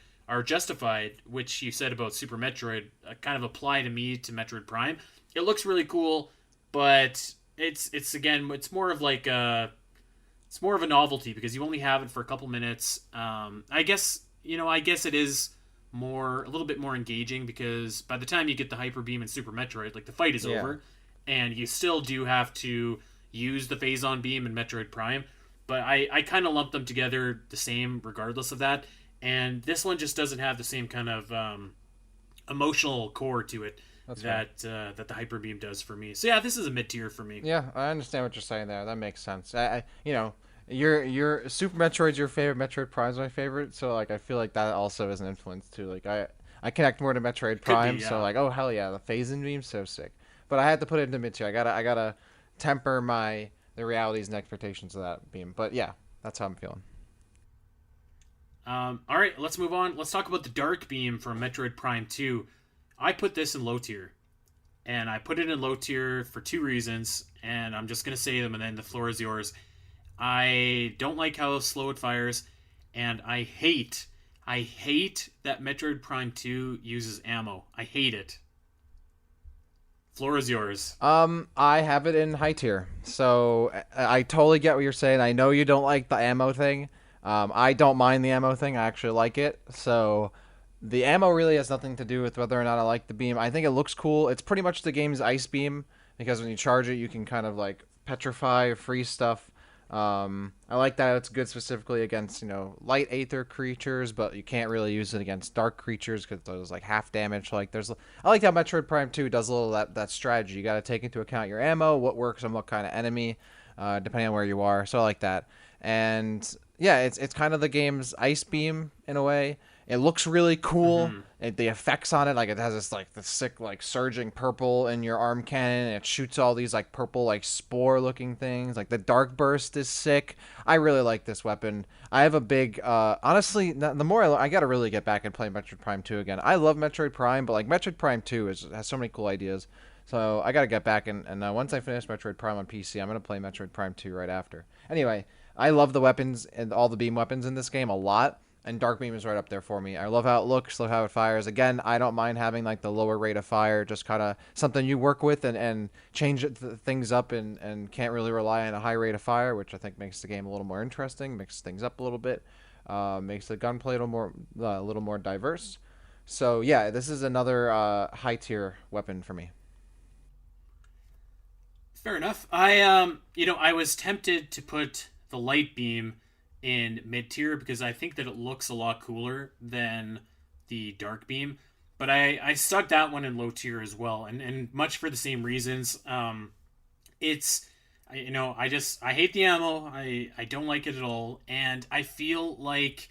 justified, which you said about Super Metroid, kind of apply to me to Metroid Prime. It looks really cool, but it's again, it's more of a novelty because you only have it for a couple minutes. I guess it is a little bit more engaging because by the time you get the Hyper Beam in Super Metroid, like the fight is Yeah, over, and you still do have to use the Phazon Beam in Metroid Prime. But I kind of lump them together the same regardless of that. And this one just doesn't have the same kind of emotional core to it that's fair. that the Hyper Beam does for me. So yeah, this is a mid tier for me. Yeah, I understand what you're saying there. That makes sense. Your Super Metroid's your favorite. Metroid Prime's my favorite. So like, I feel like that also is an influence too. Like I connect more to Metroid Could be, Prime. So yeah. like, oh hell yeah, the phasing beam's so sick. But I had to put it into mid tier. I gotta temper the realities and expectations of that beam. But yeah, that's how I'm feeling. All right, let's move on. Let's talk about the Dark Beam from Metroid Prime 2. I put this in low tier, and I put it in low tier for two reasons, and I'm just gonna say them, and then the floor is yours. I don't like how slow it fires, and I hate that Metroid Prime 2 uses ammo. I hate it. Floor is yours. I have it in high tier. So I totally get what you're saying. I know you don't like the ammo thing. I don't mind the ammo thing. I actually like it. So the ammo really has nothing to do with whether or not I like the beam. I think it looks cool. It's pretty much the game's ice beam because when you charge it, you can kind of like petrify or freeze stuff. I like that it's good specifically against light aether creatures, but you can't really use it against dark creatures because those like half damage. Like I like how Metroid Prime 2 does a little of that strategy. You got to take into account your ammo, what works on what kind of enemy, depending on where you are. So I like that. And yeah, it's kind of the game's ice beam in a way. It looks really cool. Mm-hmm. The effects on it, like it has this like the sick like surging purple in your arm cannon. And it shoots all these like purple like spore looking things. Like the dark burst is sick. I really like this weapon. I have a big honestly. The more I gotta really get back and play Metroid Prime 2 again. I love Metroid Prime, but like Metroid Prime 2 has so many cool ideas. So I gotta get back and once I finish Metroid Prime on PC, I'm gonna play Metroid Prime 2 right after. Anyway, I love the weapons and all the beam weapons in this game a lot, and Dark Beam is right up there for me. I love how it looks, love how it fires. Again, I don't mind having like the lower rate of fire, just kind of something you work with and change things up and can't really rely on a high rate of fire, which I think makes the game a little more interesting, mixes things up a little bit, makes the gunplay a little more diverse. So yeah, this is another high tier weapon for me. Fair enough. I was tempted to put the light beam in mid tier because I think that it looks a lot cooler than the dark beam, but I stuck that one in low tier as well, and much for the same reasons. It's I hate the ammo. I don't like it at all, and I feel like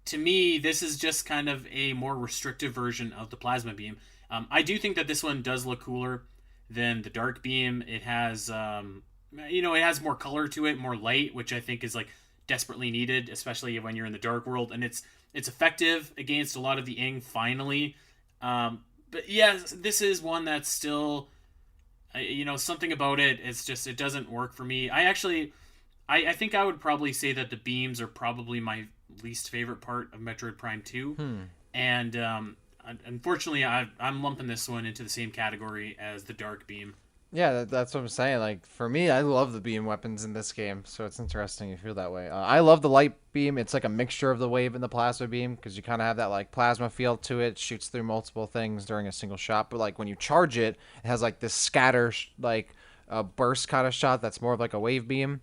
to me this is just kind of a more restrictive version of the plasma beam. I do think that this one does look cooler than the dark beam. It has more color to it, more light, which I think is like desperately needed, especially when you're in the dark world, and it's effective against a lot of the ing finally. But yeah, this is one that's still something about it. It's just it doesn't work for me. I think I would probably say that the beams are probably my least favorite part of Metroid Prime 2, Hmm. and unfortunately I'm lumping this one into the same category as the dark beam. Yeah, that's what I'm saying. Like for me, I love the beam weapons in this game, so it's interesting you feel that way. I love the light beam. It's like a mixture of the wave and the plasma beam because you kind of have that like plasma feel to it. It shoots through multiple things during a single shot, but like when you charge it, it has like this scatter like burst kind of shot that's more of like a wave beam.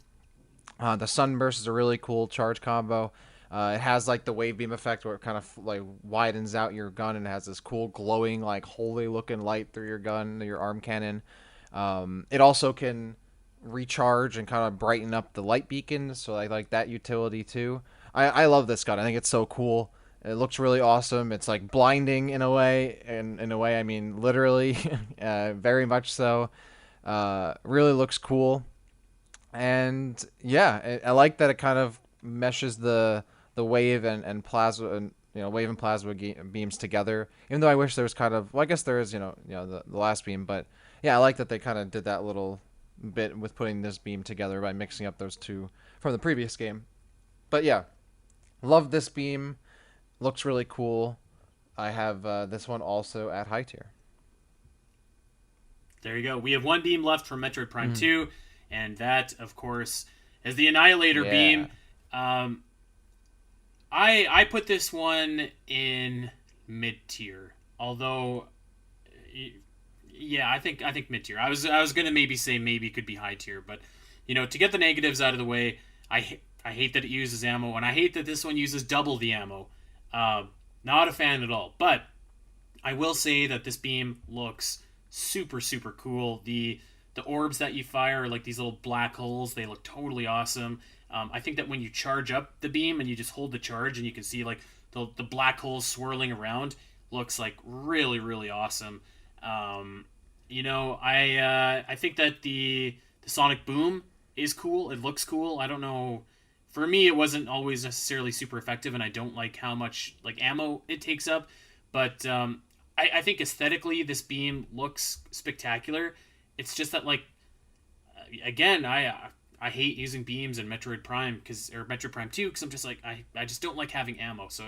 The sunburst is a really cool charge combo. It has like the wave beam effect where it kind of like widens out your gun and it has this cool glowing like holy looking light through your gun, your arm cannon. It also can recharge and kind of brighten up the light beacons. So I like that utility too. I love this gun. I think it's so cool. It looks really awesome. It's like blinding in a way, and in a way I mean literally, very much so. Really looks cool, and yeah, I like that it kind of meshes the wave and plasma and wave and plasma beams together. Even though I wish there was kind of, well, I guess there is the last beam, but yeah, I like that they kind of did that little bit with putting this beam together by mixing up those two from the previous game. But yeah, love this beam. Looks really cool. I have this one also at high tier. There you go. We have one beam left from Metroid Prime Mm. 2, and that, of course, is the Annihilator Yeah. beam. Um, I put this one in mid tier, although yeah, I think mid tier. I was gonna maybe say maybe could be high tier, but to get the negatives out of the way, I hate that it uses ammo, and I hate that this one uses double the ammo. Uh, Not a fan at all. But I will say that this beam looks super super cool. The orbs that you fire are like these little black holes. They look totally awesome. I think that when you charge up the beam and you just hold the charge and you can see like the black holes swirling around, looks like really really awesome. Um, I think that the sonic boom is cool. It looks cool. I don't know. For me, it wasn't always necessarily super effective, and I don't like how much like ammo it takes up. But I think aesthetically, this beam looks spectacular. It's just that like again, I hate using beams in Metroid Prime or Metroid Prime 2 because I'm just like I just don't like having ammo. So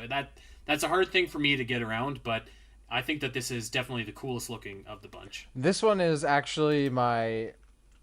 that's a hard thing for me to get around, but I think that this is definitely the coolest looking of the bunch. This one is actually my.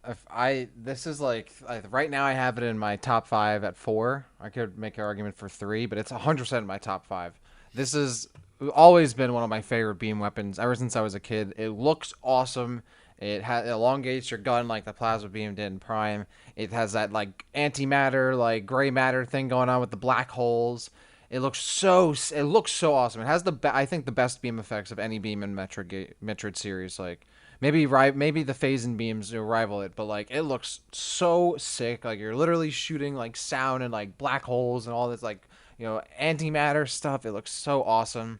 If I this is right now I have it in my top five at four. I could make an argument for three, but it's 100% in my top five. This has always been one of my favorite beam weapons ever since I was a kid. It looks awesome. It elongates your gun like the plasma beam did in Prime. It has that like antimatter, like gray matter thing going on with the black holes. It looks so awesome. It has I think the best beam effects of any beam in Metroid series. Like maybe the phase beams rival it, but like it looks so sick. Like you're literally shooting like sound and like black holes and all this like antimatter stuff. It looks so awesome.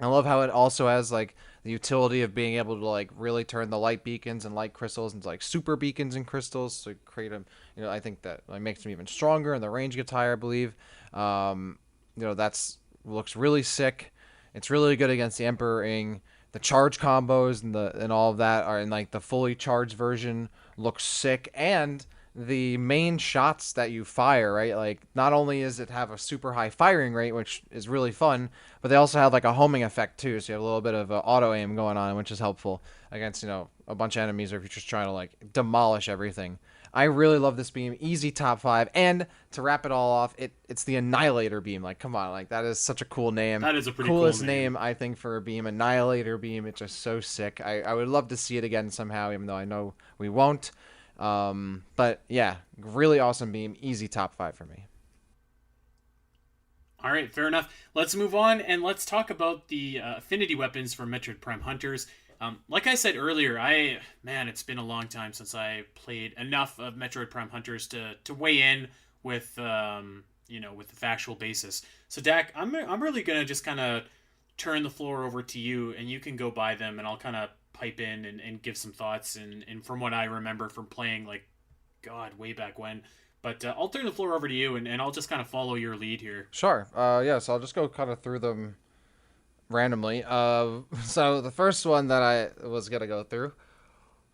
I love how it also has like the utility of being able to like really turn the light beacons and light crystals into like super beacons and crystals to create them. I think that like makes them even stronger and the range gets higher, I believe. Um, that's looks really sick. It's really good against the Emperor Ing. The charge combos and all of that are in like the fully charged version looks sick, and the main shots that you fire, right? Like not only is it have a super high firing rate, which is really fun, but they also have like a homing effect too. So you have a little bit of auto aim going on, which is helpful against a bunch of enemies, or if you're just trying to like demolish everything. I really love this beam. Easy top five. And to wrap it all off, it's the Annihilator beam. Like, come on, like that is such a cool name. That is a pretty cool Coolest name. name I think for a beam. Annihilator beam. It's just so sick. I would love to see it again somehow, even though I know we won't. But yeah, really awesome beam. Easy top five for me. All right, fair enough. Let's move on and let's talk about the affinity weapons for Metroid Prime Hunters. Like I said earlier, it's been a long time since I played enough of Metroid Prime Hunters to weigh in with with the factual basis. So Dak, I'm really gonna just kind of turn the floor over to you, and you can go by them, and I'll kind of pipe in and give some thoughts and from what I remember from playing like God way back when. But I'll turn the floor over to you, and I'll just kind of follow your lead here. Sure. Yeah. So I'll just go kind of through them randomly. So the first one that I was gonna go through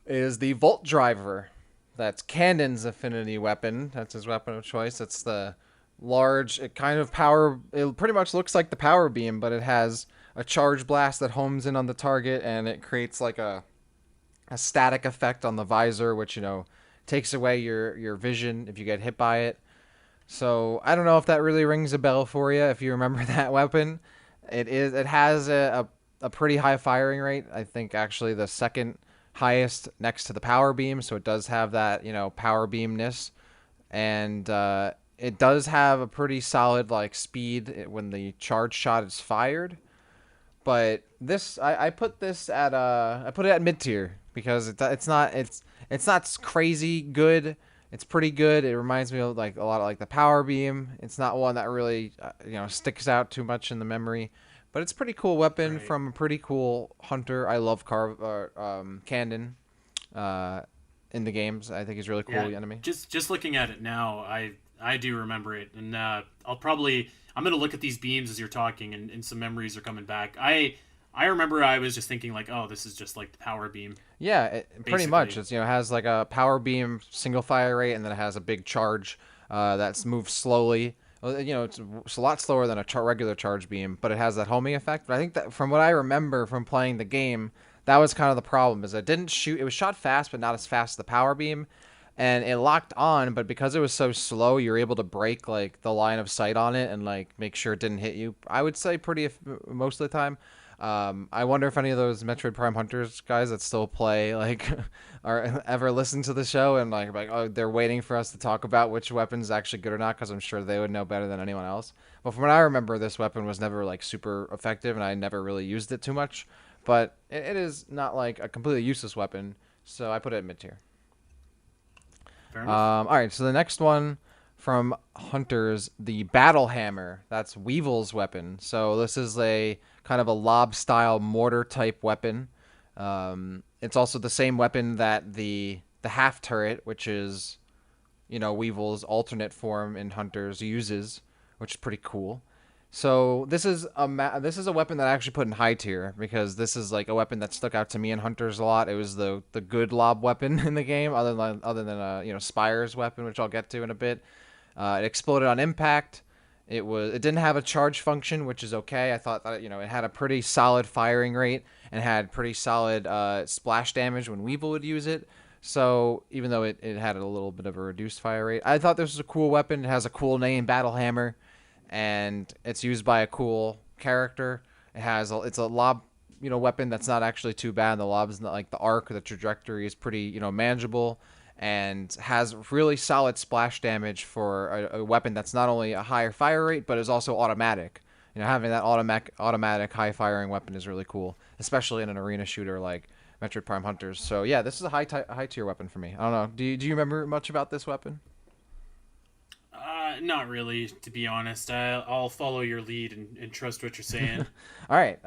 is the Volt Driver. That's Candon's affinity weapon. That's his weapon of choice. It's the large. It kind of power. It pretty much looks like the power beam, but it has a charge blast that homes in on the target, and it creates like a static effect on the visor, which takes away your vision if you get hit by it. So I don't know if that really rings a bell for you if you remember that weapon. It has a pretty high firing rate. I think actually the second highest next to the power beam. So it does have that power beamness, and it does have a pretty solid like speed when the charge shot is fired. But I put this at I put it at mid tier because it's not It's not crazy good. It's pretty good. It reminds me of like a lot of like the power beam. It's not one that really sticks out too much in the memory, but it's a pretty cool weapon Right. from a pretty cool hunter. I love Candon uh, in the games. I think he's really cool Yeah. enemy. Just looking at it now, I do remember it, and I'm gonna look at these beams as you're talking, and some memories are coming back. I remember I was just thinking like, oh, this is just like the power beam, Yeah, pretty much. basically. It's has like a power beam single fire rate, and then it has a big charge that's moves slowly. Well, it's a lot slower than a regular charge beam, but it has that homing effect. But I think that from what I remember from playing the game, that was kind of the problem. Is it didn't shoot. It was shot fast, but not as fast as the power beam, and it locked on. But because it was so slow, you're able to break like the line of sight on it and like make sure it didn't hit you. I would say most of the time. I wonder if any of those Metroid Prime Hunters guys that still play like or ever listen to the show and like oh they're waiting for us to talk about which weapon's actually good or not because I'm sure they would know better than anyone else. But from what I remember, this weapon was never like super effective and I never really used it too much. But it is not like a completely useless weapon, so I put it in mid tier. Fair enough. All right, so the next one from Hunters, the Battle Hammer. That's Weevil's weapon. So this is a kind of a lob style mortar type weapon. It's also the same weapon that the half turret, which is Weevil's alternate form in Hunters, uses, which is pretty cool. So this is a weapon that I actually put in high tier because this is like a weapon that stuck out to me in Hunters a lot. It was the good lob weapon in the game, other than Spire's weapon, which I'll get to in a bit. It exploded on impact. It didn't have a charge function, which is okay. I thought that it had a pretty solid firing rate and had pretty solid splash damage when Weevil would use it. So even though it had a little bit of a reduced fire rate, I thought this was a cool weapon. It has a cool name, Battle Hammer, and it's used by a cool character. It's a lob weapon that's not actually too bad. The lob is not like the arc or the trajectory is pretty manageable and has really solid splash damage for a weapon that's not only a higher fire rate but is also automatic. Having that automatic high firing weapon is really cool, especially in an arena shooter like Metroid Prime Hunters. So yeah, this is a high tier weapon for me. I don't know. Do you remember much about this weapon? Not really, to be honest. I'll follow your lead and trust what you're saying. All right.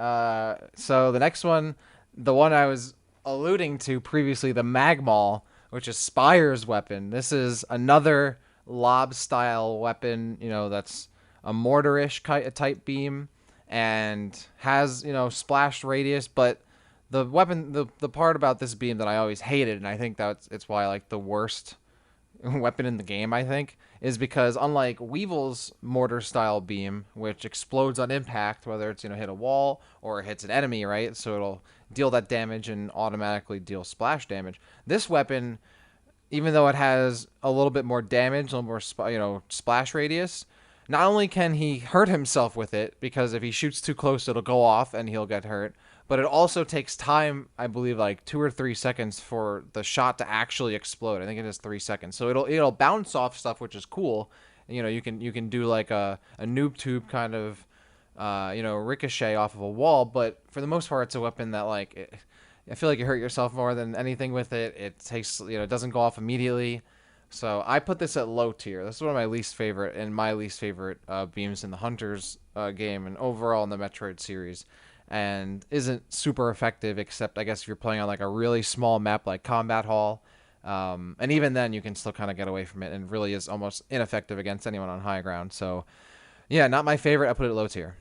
So the next one, the one I was alluding to previously, the Magmall, which is Spire's weapon. This is another lob style weapon. That's a mortarish type beam and has splash radius. But the weapon, the part about this beam that I always hated, and I think it's why I like the worst weapon in the game, I think, is because unlike Weevil's mortar style beam, which explodes on impact, whether it's hit a wall or it hits an enemy, right? So it'll deal that damage and automatically deal splash damage. This weapon, even though it has a little bit more damage, a little more splash radius, not only can he hurt himself with it because if he shoots too close, it'll go off and he'll get hurt. But it also takes time, I believe, like 2 or 3 seconds for the shot to actually explode. I think it is 3 seconds. So it'll bounce off stuff, which is cool. You can do like a noob tube kind of ricochet off of a wall. But for the most part, it's a weapon that I feel like you hurt yourself more than anything with it. It takes it doesn't go off immediately. So I put this at low tier. This is one of my least favorite beams in the Hunters game and overall in the Metroid series, and isn't super effective except I guess if you're playing on like a really small map like Combat Hall, and even then you can still kind of get away from it and really is almost ineffective against anyone on high ground. So yeah, not my favorite. I put it low tier.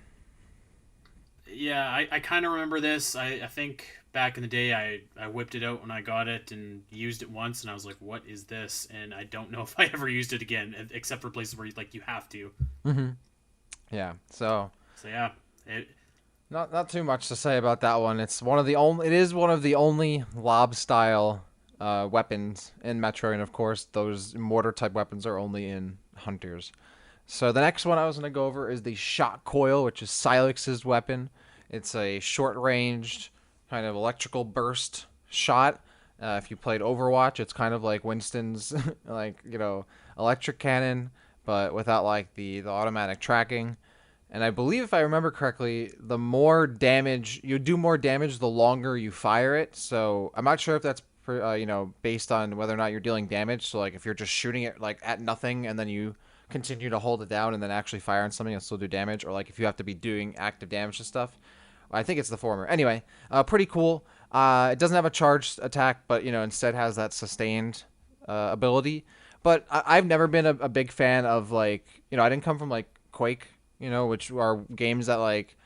Yeah, I kind of remember this. I think back in the day, I whipped it out when I got it and used it once, and I was like, "What is this?" And I don't know if I ever used it again, except for places where you have to. Mm-hmm. Yeah. So So yeah, it, not too much to say about that one. It is one of the only lob style weapons in Metroid, and of course those mortar type weapons are only in Hunters. So the next one I was going to go over is the Shot Coil, which is Silex's weapon. It's a short-ranged kind of electrical burst shot. If you played Overwatch, it's kind of like Winston's electric cannon, but without like the automatic tracking. And I believe if I remember correctly, the more damage you do more damage the longer you fire it. So I'm not sure if that's for based on whether or not you're dealing damage. So like if you're just shooting it like at nothing and then you continue to hold it down and then actually fire on something and still do damage, or like if you have to be doing active damage to stuff. I think it's the former. Anyway, pretty cool. It doesn't have a charged attack, but instead has that sustained ability. But I've never been a big fan of like I didn't come from like Quake, which are games that like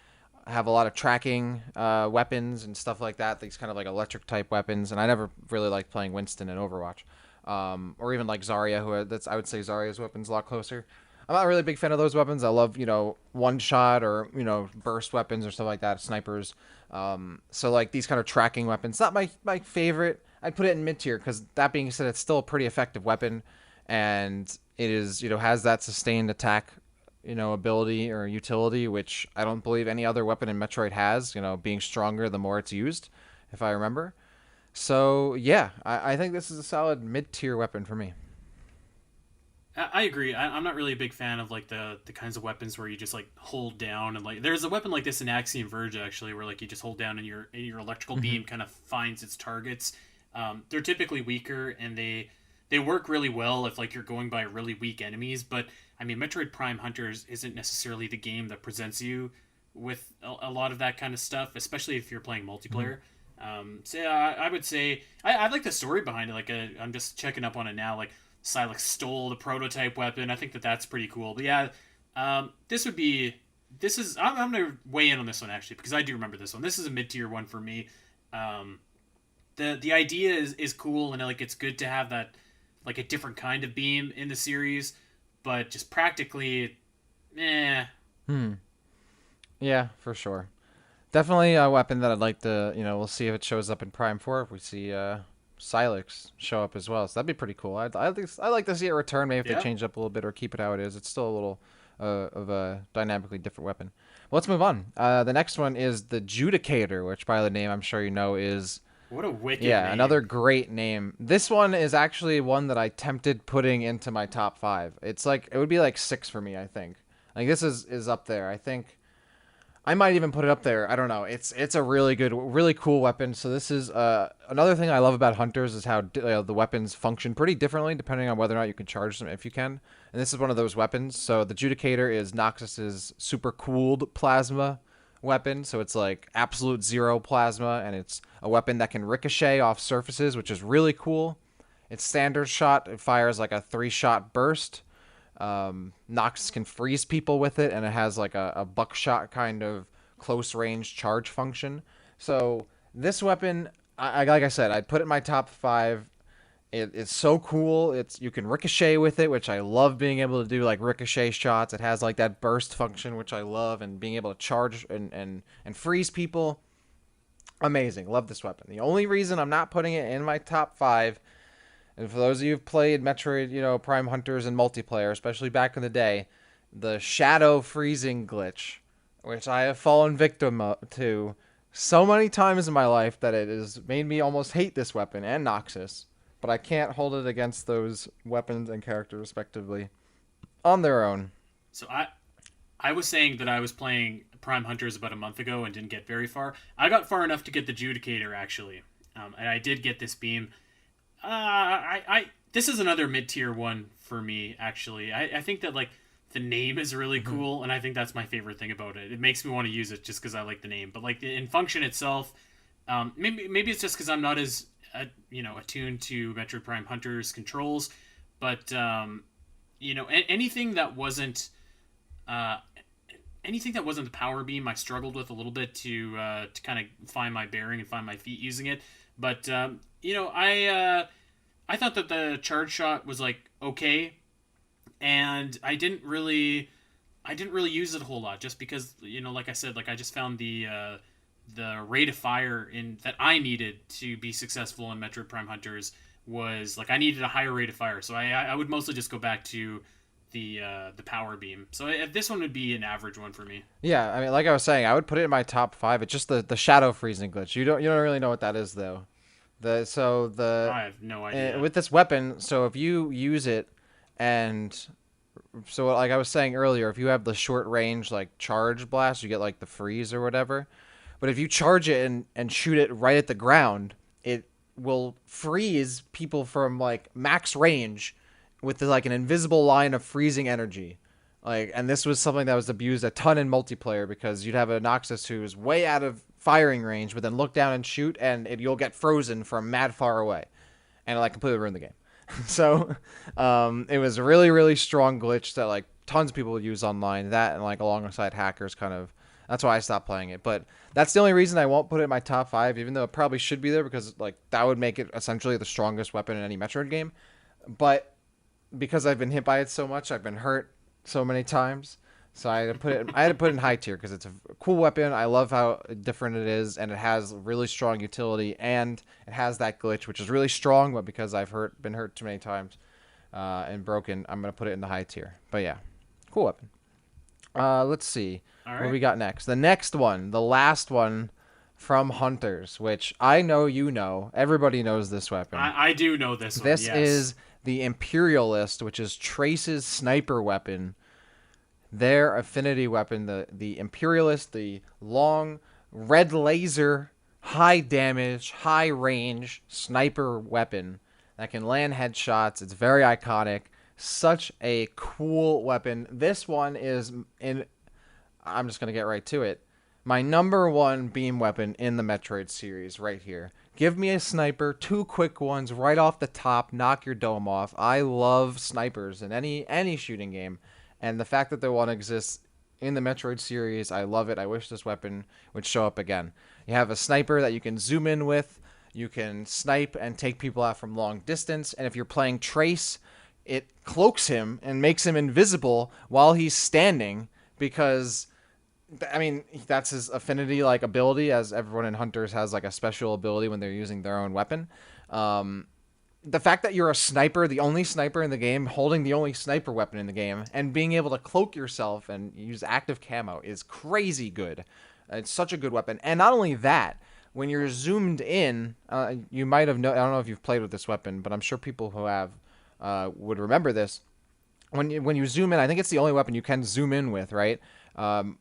have a lot of tracking weapons and stuff like that. These kind of like electric type weapons, and I never really liked playing Winston in Overwatch, or even like Zarya. I would say Zarya's weapon's a lot closer. I'm not really a big fan of those weapons. I love one shot or burst weapons or stuff like that, snipers. So like these kind of tracking weapons, not my favorite. I'd put it in mid tier because that being said, it's still a pretty effective weapon, and it is has that sustained attack ability or utility, which I don't believe any other weapon in Metroid has, being stronger the more it's used, if I remember. So, yeah, I think this is a solid mid-tier weapon for me. I agree. I'm not really a big fan of like the kinds of weapons where you just like hold down and like there's a weapon like this in Axiom Verge actually where like you just hold down and your electrical beam kind of finds its targets. They're typically weaker and they work really well if like you're going by really weak enemies, but I mean Metroid Prime Hunters isn't necessarily the game that presents you with a lot of that kind of stuff, especially if you're playing multiplayer. So yeah, I would say I like the story behind it. Like I'm just checking up on it now. Like Silex stole the prototype weapon. I think that's pretty cool. But yeah, this would be I'm gonna weigh in on this one actually because I do remember this one. This is a mid tier one for me. The idea is cool and like it's good to have that like a different kind of beam in the series, but just practically, eh. Yeah, for sure. Definitely a weapon that I'd like to, we'll see if it shows up in Prime 4 if we see Silex show up as well. So that'd be pretty cool. I'd like to see it return, maybe if Yeah. they change it up a little bit or keep it how it is. It's still a little of a dynamically different weapon. Well, let's move on. The next one is the Judicator, which by the name I'm sure you know is What a wicked yeah, name. another great name. This one is actually one that I tempted putting into my top 5. It's like it would be like 6 for me, I think. Like this is up there. I think I might even put it up there. I don't know. It's a really good, really cool weapon. So this is another thing I love about hunters is how the weapons function pretty differently depending on whether or not you can charge them if you can. And this is one of those weapons. So the Judicator is Noxus's super cooled plasma weapon. So it's like absolute zero plasma, and it's a weapon that can ricochet off surfaces, which is really cool. It's standard shot. It fires like a 3-shot burst. Nox can freeze people with it, and it has like a buckshot kind of close range charge function. So this weapon, like I said, I'd put it in my top 5. It's so cool. You can ricochet with it, which I love being able to do like ricochet shots. It has like that burst function, which I love, and being able to charge and freeze people. Amazing. Love this weapon. The only reason I'm not putting it in my top 5, and for those of you who've played Metroid, Prime Hunters and multiplayer, especially back in the day, the shadow freezing glitch, which I have fallen victim to so many times in my life that it has made me almost hate this weapon and Noxus. But I can't hold it against those weapons and characters respectively on their own. So I was saying that I was playing Prime Hunters about a month ago and didn't get very far. I got far enough to get the Judicator actually, and I did get this beam. This is another mid tier one for me actually. I think that like the name is really cool, and I think that's my favorite thing about it. It makes me want to use it just because I like the name. But like in function itself, maybe it's just because I'm not as attuned to Metroid Prime Hunters controls, but anything that wasn't uh, anything that wasn't the power beam, I struggled with a little bit to kind of find my bearing and find my feet using it. But I thought that the charge shot was like okay, and I didn't really use it a whole lot just because like I said, like I just found the rate of fire in that I needed to be successful in Metroid Prime Hunters was like I needed a higher rate of fire, so I would mostly just go back to the power beam. So this one would be an average one for me. Yeah, I mean, like I was saying, I would put it in my top 5. It's just the shadow freezing glitch. You don't really know what that is though. I have no idea. With this weapon, so if you use it, and so like I was saying earlier, if you have the short range like charge blast, you get like the freeze or whatever. But if you charge it and shoot it right at the ground, it will freeze people from like max range with like an invisible line of freezing energy. Like, and this was something that was abused a ton in multiplayer because you'd have a Noxus who's way out of firing range, but then look down and shoot, and you'll get frozen from mad far away, and it like completely ruined the game. So, it was a really really strong glitch that like tons of people would use online. That and like alongside hackers, kind of. That's why I stopped playing it. But that's the only reason I won't put it in my top 5, even though it probably should be there because like that would make it essentially the strongest weapon in any Metroid game. But because I've been hit by it so much, I've been hurt so many times. So I had to put it. I had to put it in high tier because it's a cool weapon. I love how different it is, and it has really strong utility, and it has that glitch, which is really strong. But because I've been hurt too many times, and broken, I'm gonna put it in the high tier. But yeah, cool weapon. Let's see All what right. we got next. The next one, the last one from Hunters, which I know you know. Everybody knows this weapon. I do know this one. This Yes. is the Imperialist, which is Trace's sniper weapon. Their affinity weapon, the Imperialist, the long red laser, high damage, high range sniper weapon that can land headshots. It's very iconic. Such a cool weapon. This one is in. I'm just gonna get right to it. My number one beam weapon in the Metroid series, right here. Give me a sniper, 2 quick ones right off the top, knock your dome off. I love snipers in any shooting game, and the fact that the one exists in the Metroid series, I love it. I wish this weapon would show up again. You have a sniper that you can zoom in with. You can snipe and take people out from long distance, and if you're playing Trace, it cloaks him and makes him invisible while he's standing because I mean, that's his affinity like ability, as everyone in Hunters has like a special ability when they're using their own weapon. Um, the fact that you're a sniper, the only sniper in the game, holding the only sniper weapon in the game, and being able to cloak yourself and use active camo is crazy good. It's such a good weapon. And not only that, when you're zoomed in, you might have I don't know if you've played with this weapon, but I'm sure people who have would remember this. When you zoom in, I think it's the only weapon you can zoom in with, right?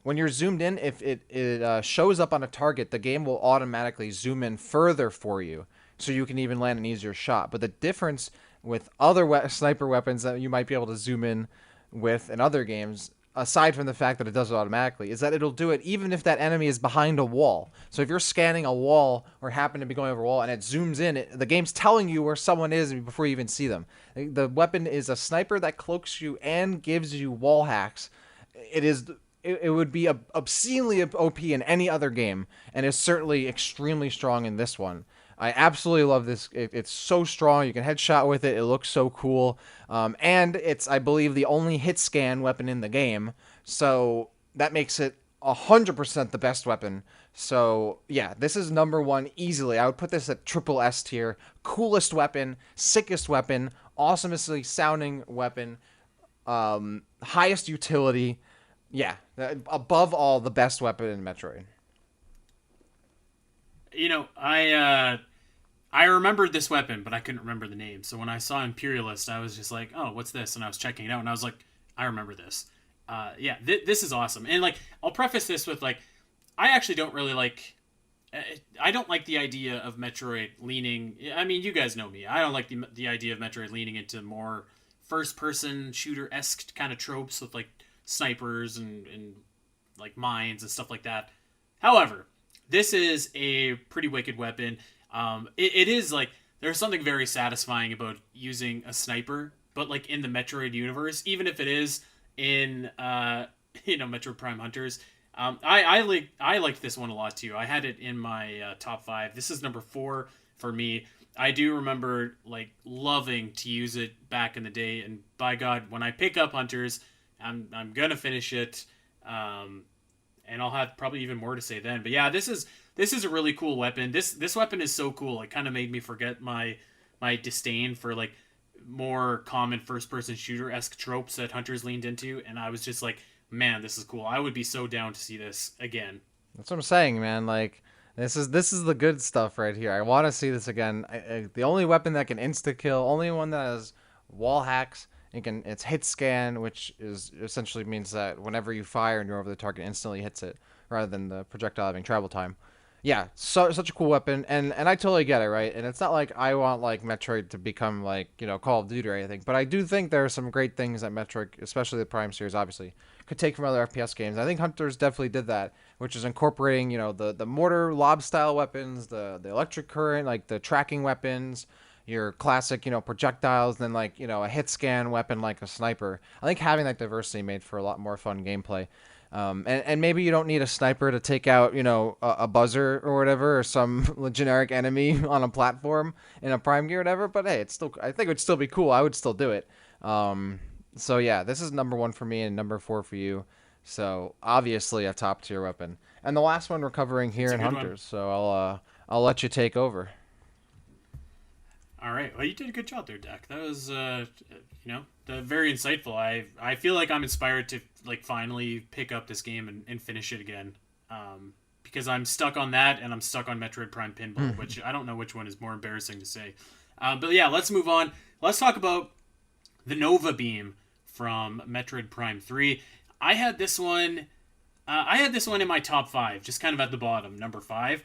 When you're zoomed in, if it shows up on a target, the game will automatically zoom in further for you, so you can even land an easier shot. But the difference with other sniper weapons that you might be able to zoom in with in other games, aside from the fact that it does it automatically, is that it'll do it even if that enemy is behind a wall. So if you're scanning a wall or happen to be going over a wall and it zooms in, the game's telling you where someone is before you even see them. The weapon is a sniper that cloaks you and gives you wall hacks. It would be obscenely OP in any other game, and is certainly extremely strong in this one. I absolutely love this. It's so strong. You can headshot with it. It looks so cool. And it's, I believe, the only hit scan weapon in the game. So that makes it 100% the best weapon. So yeah, this is number one easily. I would put this at triple S tier. Coolest weapon, sickest weapon, awesomely sounding weapon, highest utility. Yeah, above all, the best weapon in Metroid. You know, I remembered this weapon, but I couldn't remember the name. So when I saw Imperialist, I was just like, "Oh, what's this?" And I was checking it out, and I was like, "I remember this." Yeah, this is awesome. And like, I'll preface this with like, I actually don't really like. I don't like the idea of Metroid leaning. I mean, you guys know me. I don't like the idea of Metroid leaning into more first person shooter esque kind of tropes with like snipers and like mines and stuff like that. However, this is a pretty wicked weapon. It is like there's something very satisfying about using a sniper, but like in the Metroid universe, even if it is in Metroid Prime Hunters. I liked this one a lot too. I had it in my top 5. This is number 4 for me. I do remember like loving to use it back in the day, and by God, when I pick up Hunters, I'm gonna finish it, and I'll have probably even more to say then. But yeah, this is a really cool weapon. This weapon is so cool. It kind of made me forget my disdain for like more common first person shooter esque tropes that Hunters leaned into, and I was just like, man, this is cool. I would be so down to see this again. That's what I'm saying, man. Like this is the good stuff right here. I want to see this again. The only weapon that can insta kill, only one that has wall hacks. It's hit scan, which is essentially means that whenever you fire and you're over the target, instantly hits it, rather than the projectile having travel time. Yeah, such a cool weapon, and I totally get it, right? And it's not like I want like Metroid to become like Call of Duty or anything, but I do think there are some great things that Metroid, especially the Prime series, obviously could take from other FPS games. I think Hunters definitely did that, which is incorporating the mortar lob style weapons, the electric current, like the tracking weapons, your classic projectiles, then like a hit scan weapon like a sniper. I think having that diversity made for a lot more fun gameplay. And maybe you don't need a sniper to take out, a buzzer or whatever, or some generic enemy on a platform in a Prime gear or whatever. But hey, I think it would still be cool. I would still do it. So yeah, this is number one for me and number four for you. So obviously a top tier weapon. And the last one we're covering here It's a in good one. Hunters. So I'll let you take over. All right. Well, you did a good job there, Dak. That was, very insightful. I feel like I'm inspired to like finally pick up this game and finish it again. Because I'm stuck on that and I'm stuck on Metroid Prime Pinball, which I don't know which one is more embarrassing to say. But yeah, let's move on. Let's talk about the Nova Beam from Metroid Prime 3. I had this one. I had this one in my top five, just kind of at the bottom, number five.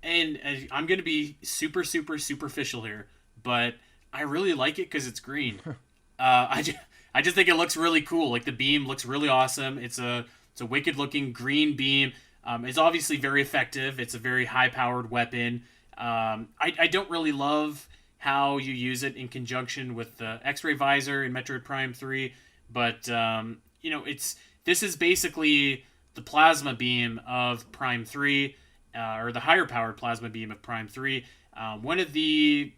And I'm going to be super, super superficial here, but I really like it because it's green. I just think it looks really cool. Like the beam looks really awesome. It's a wicked looking green beam. It's obviously very effective. It's a very high powered weapon. I don't really love how you use it in conjunction with the X-ray visor in Metroid Prime 3, but this is basically the plasma beam of Prime 3, or the higher powered plasma beam of Prime 3. One of the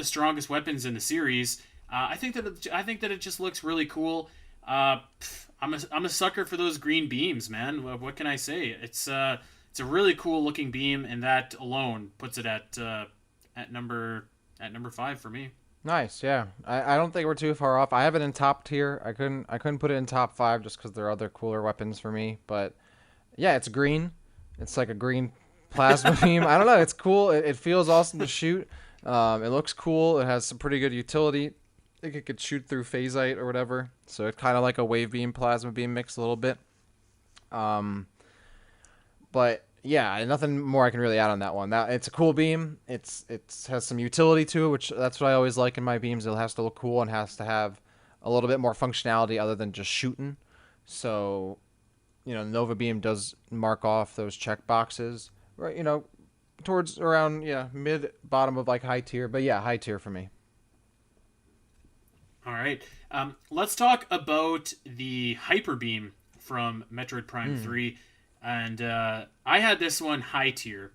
strongest weapons in the series. I think that it just looks really cool. I'm a sucker for those green beams, man. What can I say? It's a really cool looking beam, and that alone puts it at number five for me. Nice, yeah. I don't think we're too far off. I have it in top tier. I couldn't put it in top five just because there are other cooler weapons for me. But yeah, it's green. It's like a green plasma beam. I don't know. It's cool. It feels awesome to shoot. It looks cool. It has some pretty good utility. I think it could shoot through phasite or whatever. So it's kind of like a wave beam, plasma beam mix a little bit. Um, but yeah, nothing more I can really add on that one. That it's a cool beam. It has some utility to it, which that's what I always like in my beams. It has to look cool and has to have a little bit more functionality other than just shooting. So, Nova Beam does mark off those check boxes, right? Towards around mid bottom of like high tier, but yeah, high tier for me. All right. Let's talk about the hyper beam from Metroid Prime 3. And I had this one high tier.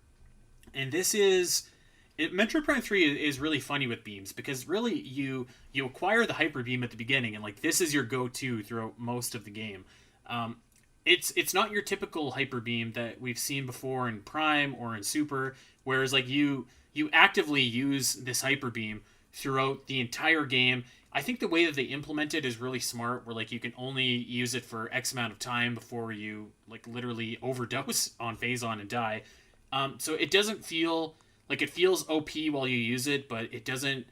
And Metroid Prime 3 is really funny with beams because really you acquire the hyper beam at the beginning and like this is your go-to throughout most of the game. Um, it's not your typical hyper beam that we've seen before in Prime or in Super, whereas like you actively use this hyper beam throughout the entire game. I think the way that they implement it is really smart, where like you can only use it for X amount of time before you like literally overdose on Phazon and die. So it doesn't feel like it feels OP while you use it, but it doesn't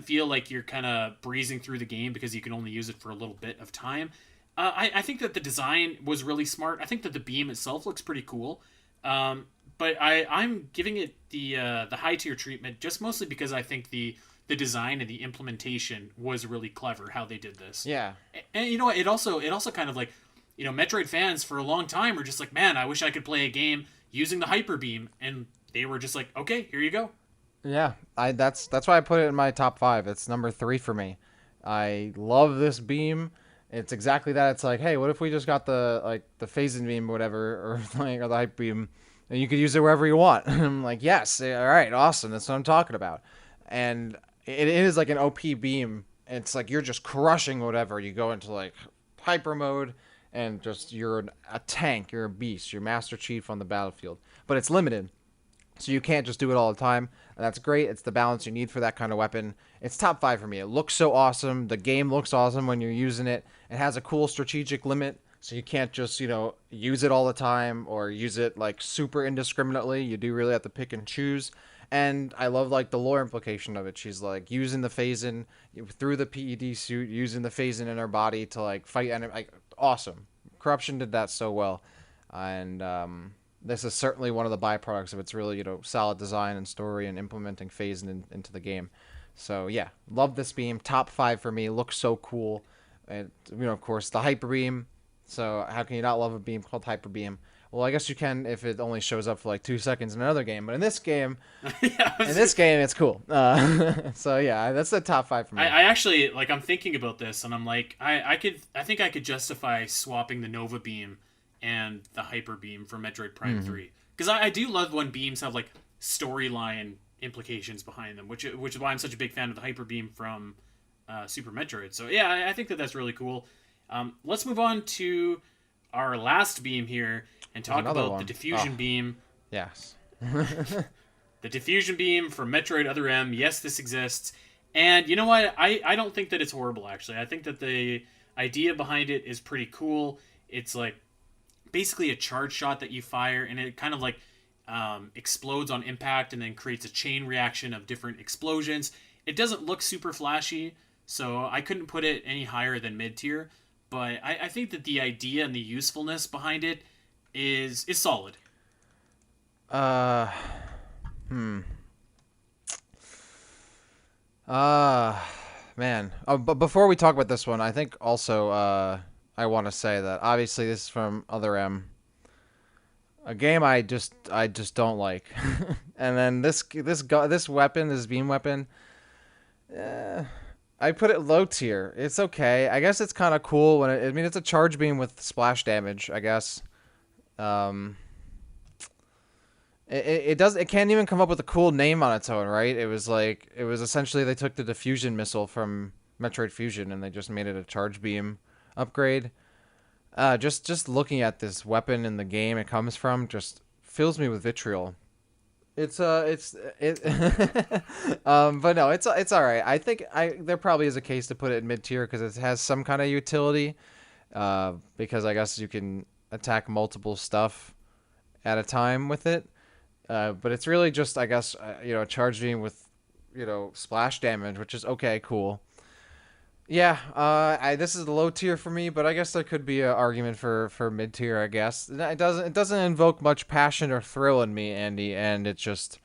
feel like you're kind of breezing through the game because you can only use it for a little bit of time. I think that the design was really smart. I think that the beam itself looks pretty cool. But I'm giving it the high tier treatment just mostly because I think the design and the implementation was really clever how they did this. Yeah. And it also kind of like Metroid fans for a long time were just like, man, I wish I could play a game using the hyper beam, and they were just like, okay, here you go. Yeah, that's why I put it in my top five. It's number three for me. I love this beam. It's exactly that. It's like, hey, what if we just got the phasing beam, or whatever, or or the hype beam, and you could use it wherever you want. And I'm like, yes, all right, awesome. That's what I'm talking about. And it is like an OP beam. It's like you're just crushing whatever. You go into like hyper mode, and just you're a tank. You're a beast. You're Master Chief on the battlefield. But it's limited. So you can't just do it all the time. And that's great. It's the balance you need for that kind of weapon. It's top five for me. It looks so awesome. The game looks awesome when you're using it. It has a cool strategic limit. So you can't just, use it all the time or use it like super indiscriminately. You do really have to pick and choose. And I love like the lore implication of it. She's like using the phase through the PED suit, using the phase in her body to like fight enemy. Like awesome. Corruption did that so well. And this is certainly one of the byproducts of its really solid design and story and implementing phase into the game. So yeah, love this beam. Top 5 for me. Looks so cool, and of course the hyper beam. So how can you not love a beam called hyper beam? Well, I guess you can if it only shows up for like 2 seconds in another game. But in this game, Yeah, it's cool. So yeah, that's the top 5 for me. I actually like. I'm thinking about this, and I'm like, I think I could justify swapping the Nova Beam and the Hyper Beam from Metroid Prime 3, because I do love when beams have like storyline implications behind them, which is why I'm such a big fan of the Hyper Beam from Super Metroid. So yeah, I think that that's really cool. Let's move on to our last beam here and talk about one. the diffusion beam. Yes. The diffusion beam from Metroid Other M. Yes, this exists. And you know what? I don't think that it's horrible, actually. I think that the idea behind it is pretty cool. It's like basically a charge shot that you fire, and it kind of like explodes on impact and then creates a chain reaction of different explosions. It doesn't look super flashy, so I couldn't put it any higher than mid-tier. But I think that the idea and the usefulness behind it is solid. Uh, Man. Oh, but before we talk about this one, I think also I want to say that obviously this is from Other M, a game I just don't like, and then this weapon, this beam weapon, I put it low tier. It's okay. I guess it's kind of cool when I mean it's a charge beam with splash damage, I guess. Um, it can't even come up with a cool name on its own, right? It was essentially they took the diffusion missile from Metroid Fusion and they just made it a charge beam upgrade. Just looking at this weapon in the game it comes from just fills me with vitriol. But no, it's all right. I think there probably is a case to put it in mid tier because it has some kind of utility. Because I guess you can attack multiple stuff at a time with it. But it's really just, I guess, a charge beam with, splash damage, which is okay, cool. Yeah, this is the low tier for me, but I guess there could be an argument for mid tier. I guess it doesn't invoke much passion or thrill in me, Andy, and it's just,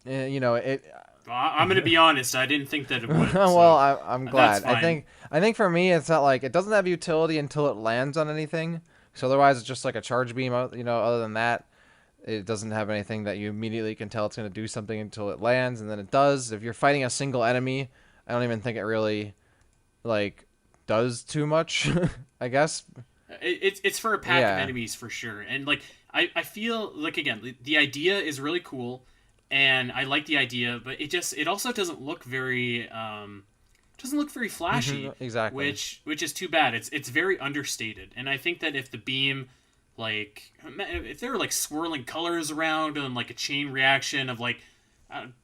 it. I'm gonna be honest. I didn't think that it would. So Well, I'm glad. that's fine. I think for me, it's not like it doesn't have utility until it lands on anything. So otherwise, it's just like a charge beam. Other than that, it doesn't have anything that you immediately can tell it's going to do something until it lands, and then it does. If you're fighting a single enemy, I don't even think it really, like, does too much, I guess. It's for a pack Yeah. of enemies for sure, and like I feel like again the idea is really cool, and I like the idea, but it also doesn't look very flashy. Exactly. Which is too bad. It's very understated, and I think that if the beam, like, if there were like swirling colors around and like a chain reaction of like,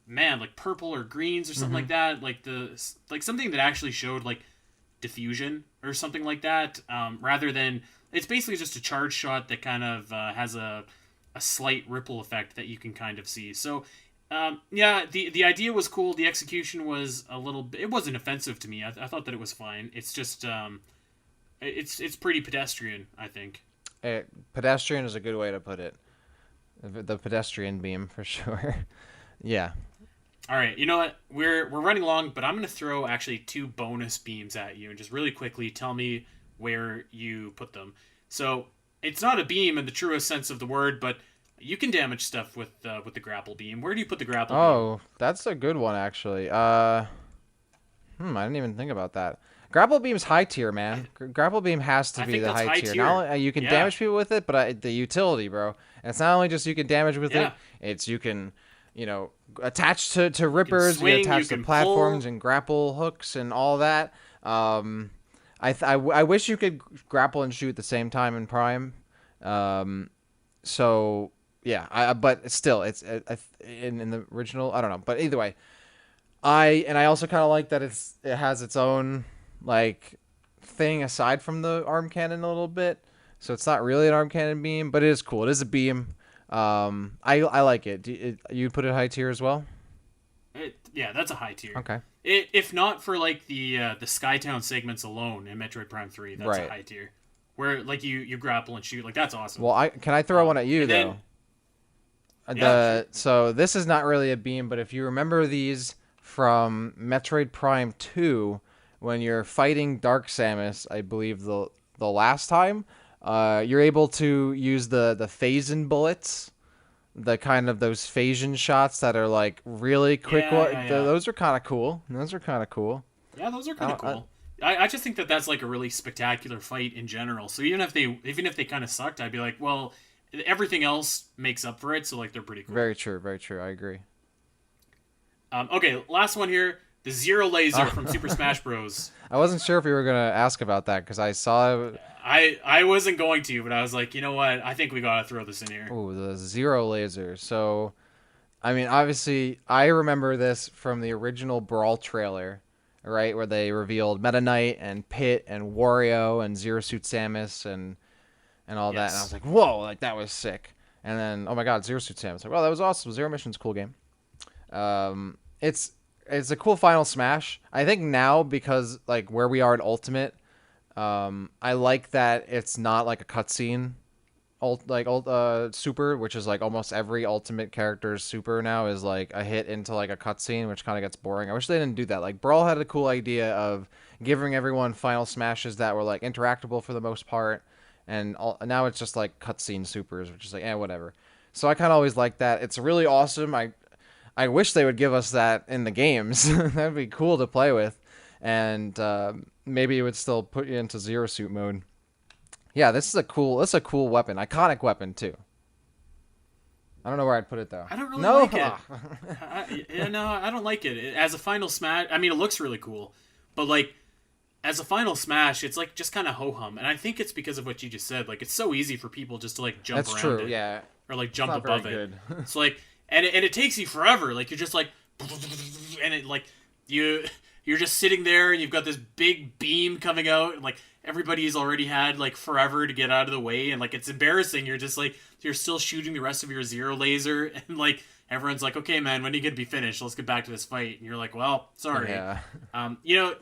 like purple or greens or something like that, like something that actually showed like diffusion or something like that, rather than it's basically just a charge shot that kind of has a slight ripple effect that you can kind of see. So yeah, the idea was cool. The execution was it wasn't offensive to me. I thought that it was fine. It's just it's pretty pedestrian, I think. Pedestrian is a good way to put it. The pedestrian beam for sure. Yeah. All right, you know what? We're running long, but I'm going to throw actually 2 bonus beams at you and just really quickly tell me where you put them. So, it's not a beam in the truest sense of the word, but you can damage stuff with the grapple beam. Where do you put the grapple beam? Oh, that's a good one actually. I didn't even think about that. Grapple beam's high tier, man. Grapple beam has to I be think the that's high high tier. tier. Not only you can Yeah. damage people with it, but the utility, bro. And it's not only just you can damage with Yeah. it. It's you can, attach to rippers, swing, you attach you to can platforms pull. and grapple hooks and all that. I wish you could grapple and shoot at the same time in Prime. So yeah, but still, it's in the original. I don't know, but either way, I also kind of like that it has its own like thing aside from the arm cannon a little bit. So it's not really an arm cannon beam, but it is cool. It is a beam. I like it. You put it high tier as well? Yeah, that's a high tier. Okay. If not for like the Skytown segments alone in Metroid Prime 3, that's Right. a high tier. where like you grapple and shoot. Like that's awesome. Well, I can I throw one at you And though. then yeah, sure. So this is not really a beam, but if you remember these from Metroid Prime 2, when you're fighting Dark Samus, I believe the last time, you're able to use the Phazon bullets, the kind of those Phasian shots that are like really quick. Yeah, yeah, yeah. Those are kind of cool. Those are kind of cool. Yeah, those are I, kind of I, cool. I just think that that's like a really spectacular fight in general. So even if they kind of sucked, I'd be like, well, everything else makes up for it. So like they're pretty cool. Very true. Very true. I agree. Okay, last one here. The Zero Laser from Super Smash Bros. I wasn't sure if you were gonna ask about that because I saw. I wasn't going to, but I was like, you know what? I think we gotta throw this in here. Oh, the Zero Laser. So, I mean, obviously, I remember this from the original Brawl trailer, right, where they revealed Meta Knight and Pit and Wario and Zero Suit Samus and all that, and I was Yes. like, whoa, like that was sick. And then, oh my God, Zero Suit Samus. Like, well, that was awesome. Zero Mission's a cool game. Um, it's a cool final Smash. I think now because like where we are in Ultimate, I like that it's not like a cutscene super, which is like almost every Ultimate character's super now is like a hit into like a cutscene, which kind of gets boring. I wish they didn't do that. Like Brawl had a cool idea of giving everyone final smashes that were like interactable for the most part, and now it's just like cutscene supers, which is like whatever. So I kind of always like that. It's really awesome. I wish they would give us that in the games. That'd be cool to play with, and maybe it would still put you into Zero Suit mode. Yeah, this is a cool weapon, iconic weapon too. I don't know where I'd put it though. I don't really No, like it. Yeah, no, I don't like it. As a final smash, I mean, it looks really cool, but like as a final smash, it's like just kind of ho hum, and I think it's because of what you just said. Like it's so easy for people just to like jump that's around true. it Yeah, or like it's jump not very above it. good. It's like and it takes you forever. Like you're just like and it like you're just sitting there and you've got this big beam coming out and like everybody's already had like forever to get out of the way and like it's embarrassing. You're just like you're still shooting the rest of your Zero Laser and like everyone's like, okay man, when are you gonna be finished? Let's get back to this fight. And you're like, well, sorry. Yeah. You know,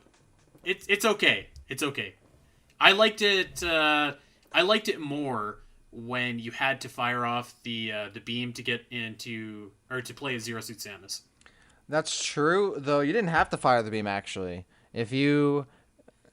it's okay. It's okay. I liked it. I liked it more when you had to fire off the beam to get into or to play as Zero Suit Samus. That's true, though. You didn't have to fire the beam actually. If you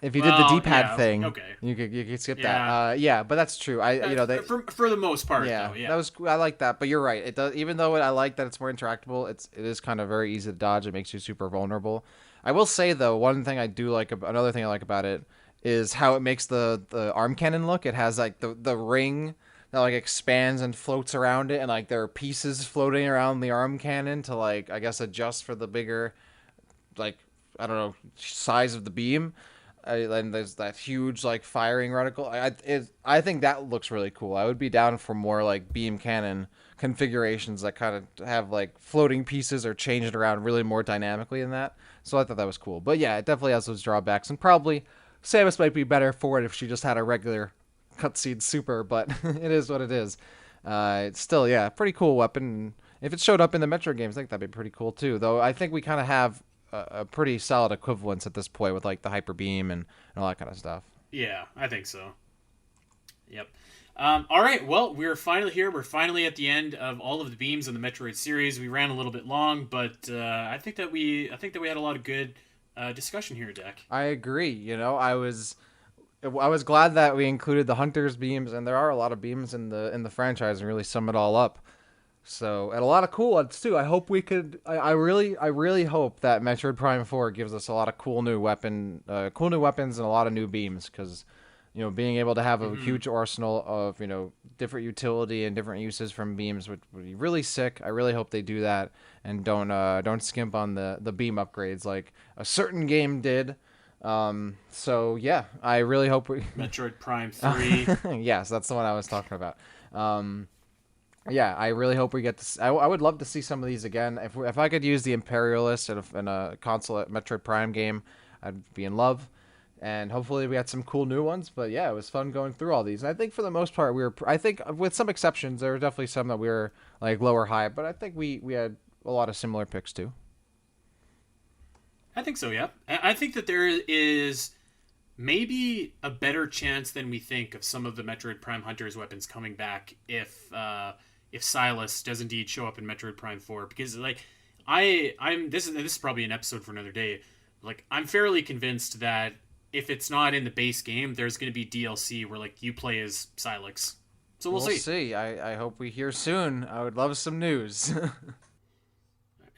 did the Well, D-pad yeah, thing, okay, you could skip that. yeah. Yeah, but that's true. They For the most part, yeah, though, yeah. that was I like that. But you're right. It does even though I like that it's more interactable. It is kind of very easy to dodge. It makes you super vulnerable. I will say though, one thing I do like another thing I like about it is how it makes the arm cannon look. It has like the ring that like expands and floats around it, and like there are pieces floating around the arm cannon to like I guess adjust for the bigger like I don't know size of the beam. And there's that huge like firing reticle. I think that looks really cool. I would be down for more like beam cannon configurations that kind of have like floating pieces or change it around really more dynamically than that. So I thought that was cool. But yeah, it definitely has those drawbacks, and probably Samus might be better for it if she just had a regular cutscene super. But it is what it is. It's still pretty cool weapon. If it showed up in the Metro games, I think that'd be pretty cool too. Though I think we kind of have a pretty solid equivalence at this point with like the hyper beam and all that kind of stuff. Yeah, I think so. Yep. All right. Well, we're finally here. We're finally at the end of all of the beams in the Metroid series. We ran a little bit long, but I think that we had a lot of good discussion here, Deck. I agree. I was glad that we included the hunters beams, and there are a lot of beams in the franchise, and really sum it all up. So, and a lot of cool ones too. I hope we could. I really hope that Metroid Prime 4 gives us a lot of cool new weapons, and a lot of new beams. Because, being able to have a huge arsenal of different utility and different uses from beams would be really sick. I really hope they do that and don't skimp on the beam upgrades like a certain game did. So yeah, I really hope we. Metroid Prime 3. Yes, that's the one I was talking about. Yeah, I really hope we get this. I would love to see some of these again. If I could use the Imperialist in a console at Metroid Prime game, I'd be in love. And hopefully we had some cool new ones. But yeah, it was fun going through all these. And I think for the most part, I think with some exceptions, there were definitely some that we were like lower high. But I think we had a lot of similar picks too. I think so. Yeah. I think that there is maybe a better chance than we think of some of the Metroid Prime Hunters weapons coming back if Silas does indeed show up in Metroid Prime 4. Because like I'm this is probably an episode for another day. Like I'm fairly convinced that if it's not in the base game, there's going to be DLC where like you play as Silex. So we'll see. See. I hope we hear soon. I would love some news.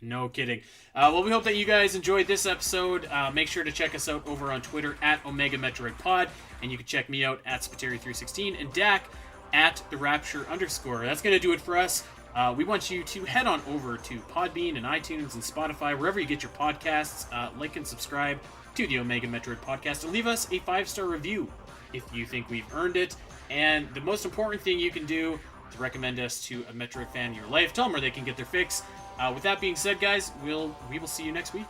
No kidding. Well, we hope that you guys enjoyed this episode. Make sure to check us out over on Twitter at Omega Metroid Pod, and you can check me out at Spiteri316 and Dak at the Rapture _. That's going to do it for us. We want you to head on over to Podbean and iTunes and Spotify, wherever you get your podcasts. Like and subscribe to the Omega Metroid Podcast, and leave us a 5-star review if you think we've earned it. And the most important thing you can do is recommend us to a Metroid fan in your life. Tell them where they can get their fix. With that being said, guys, we will see you next week.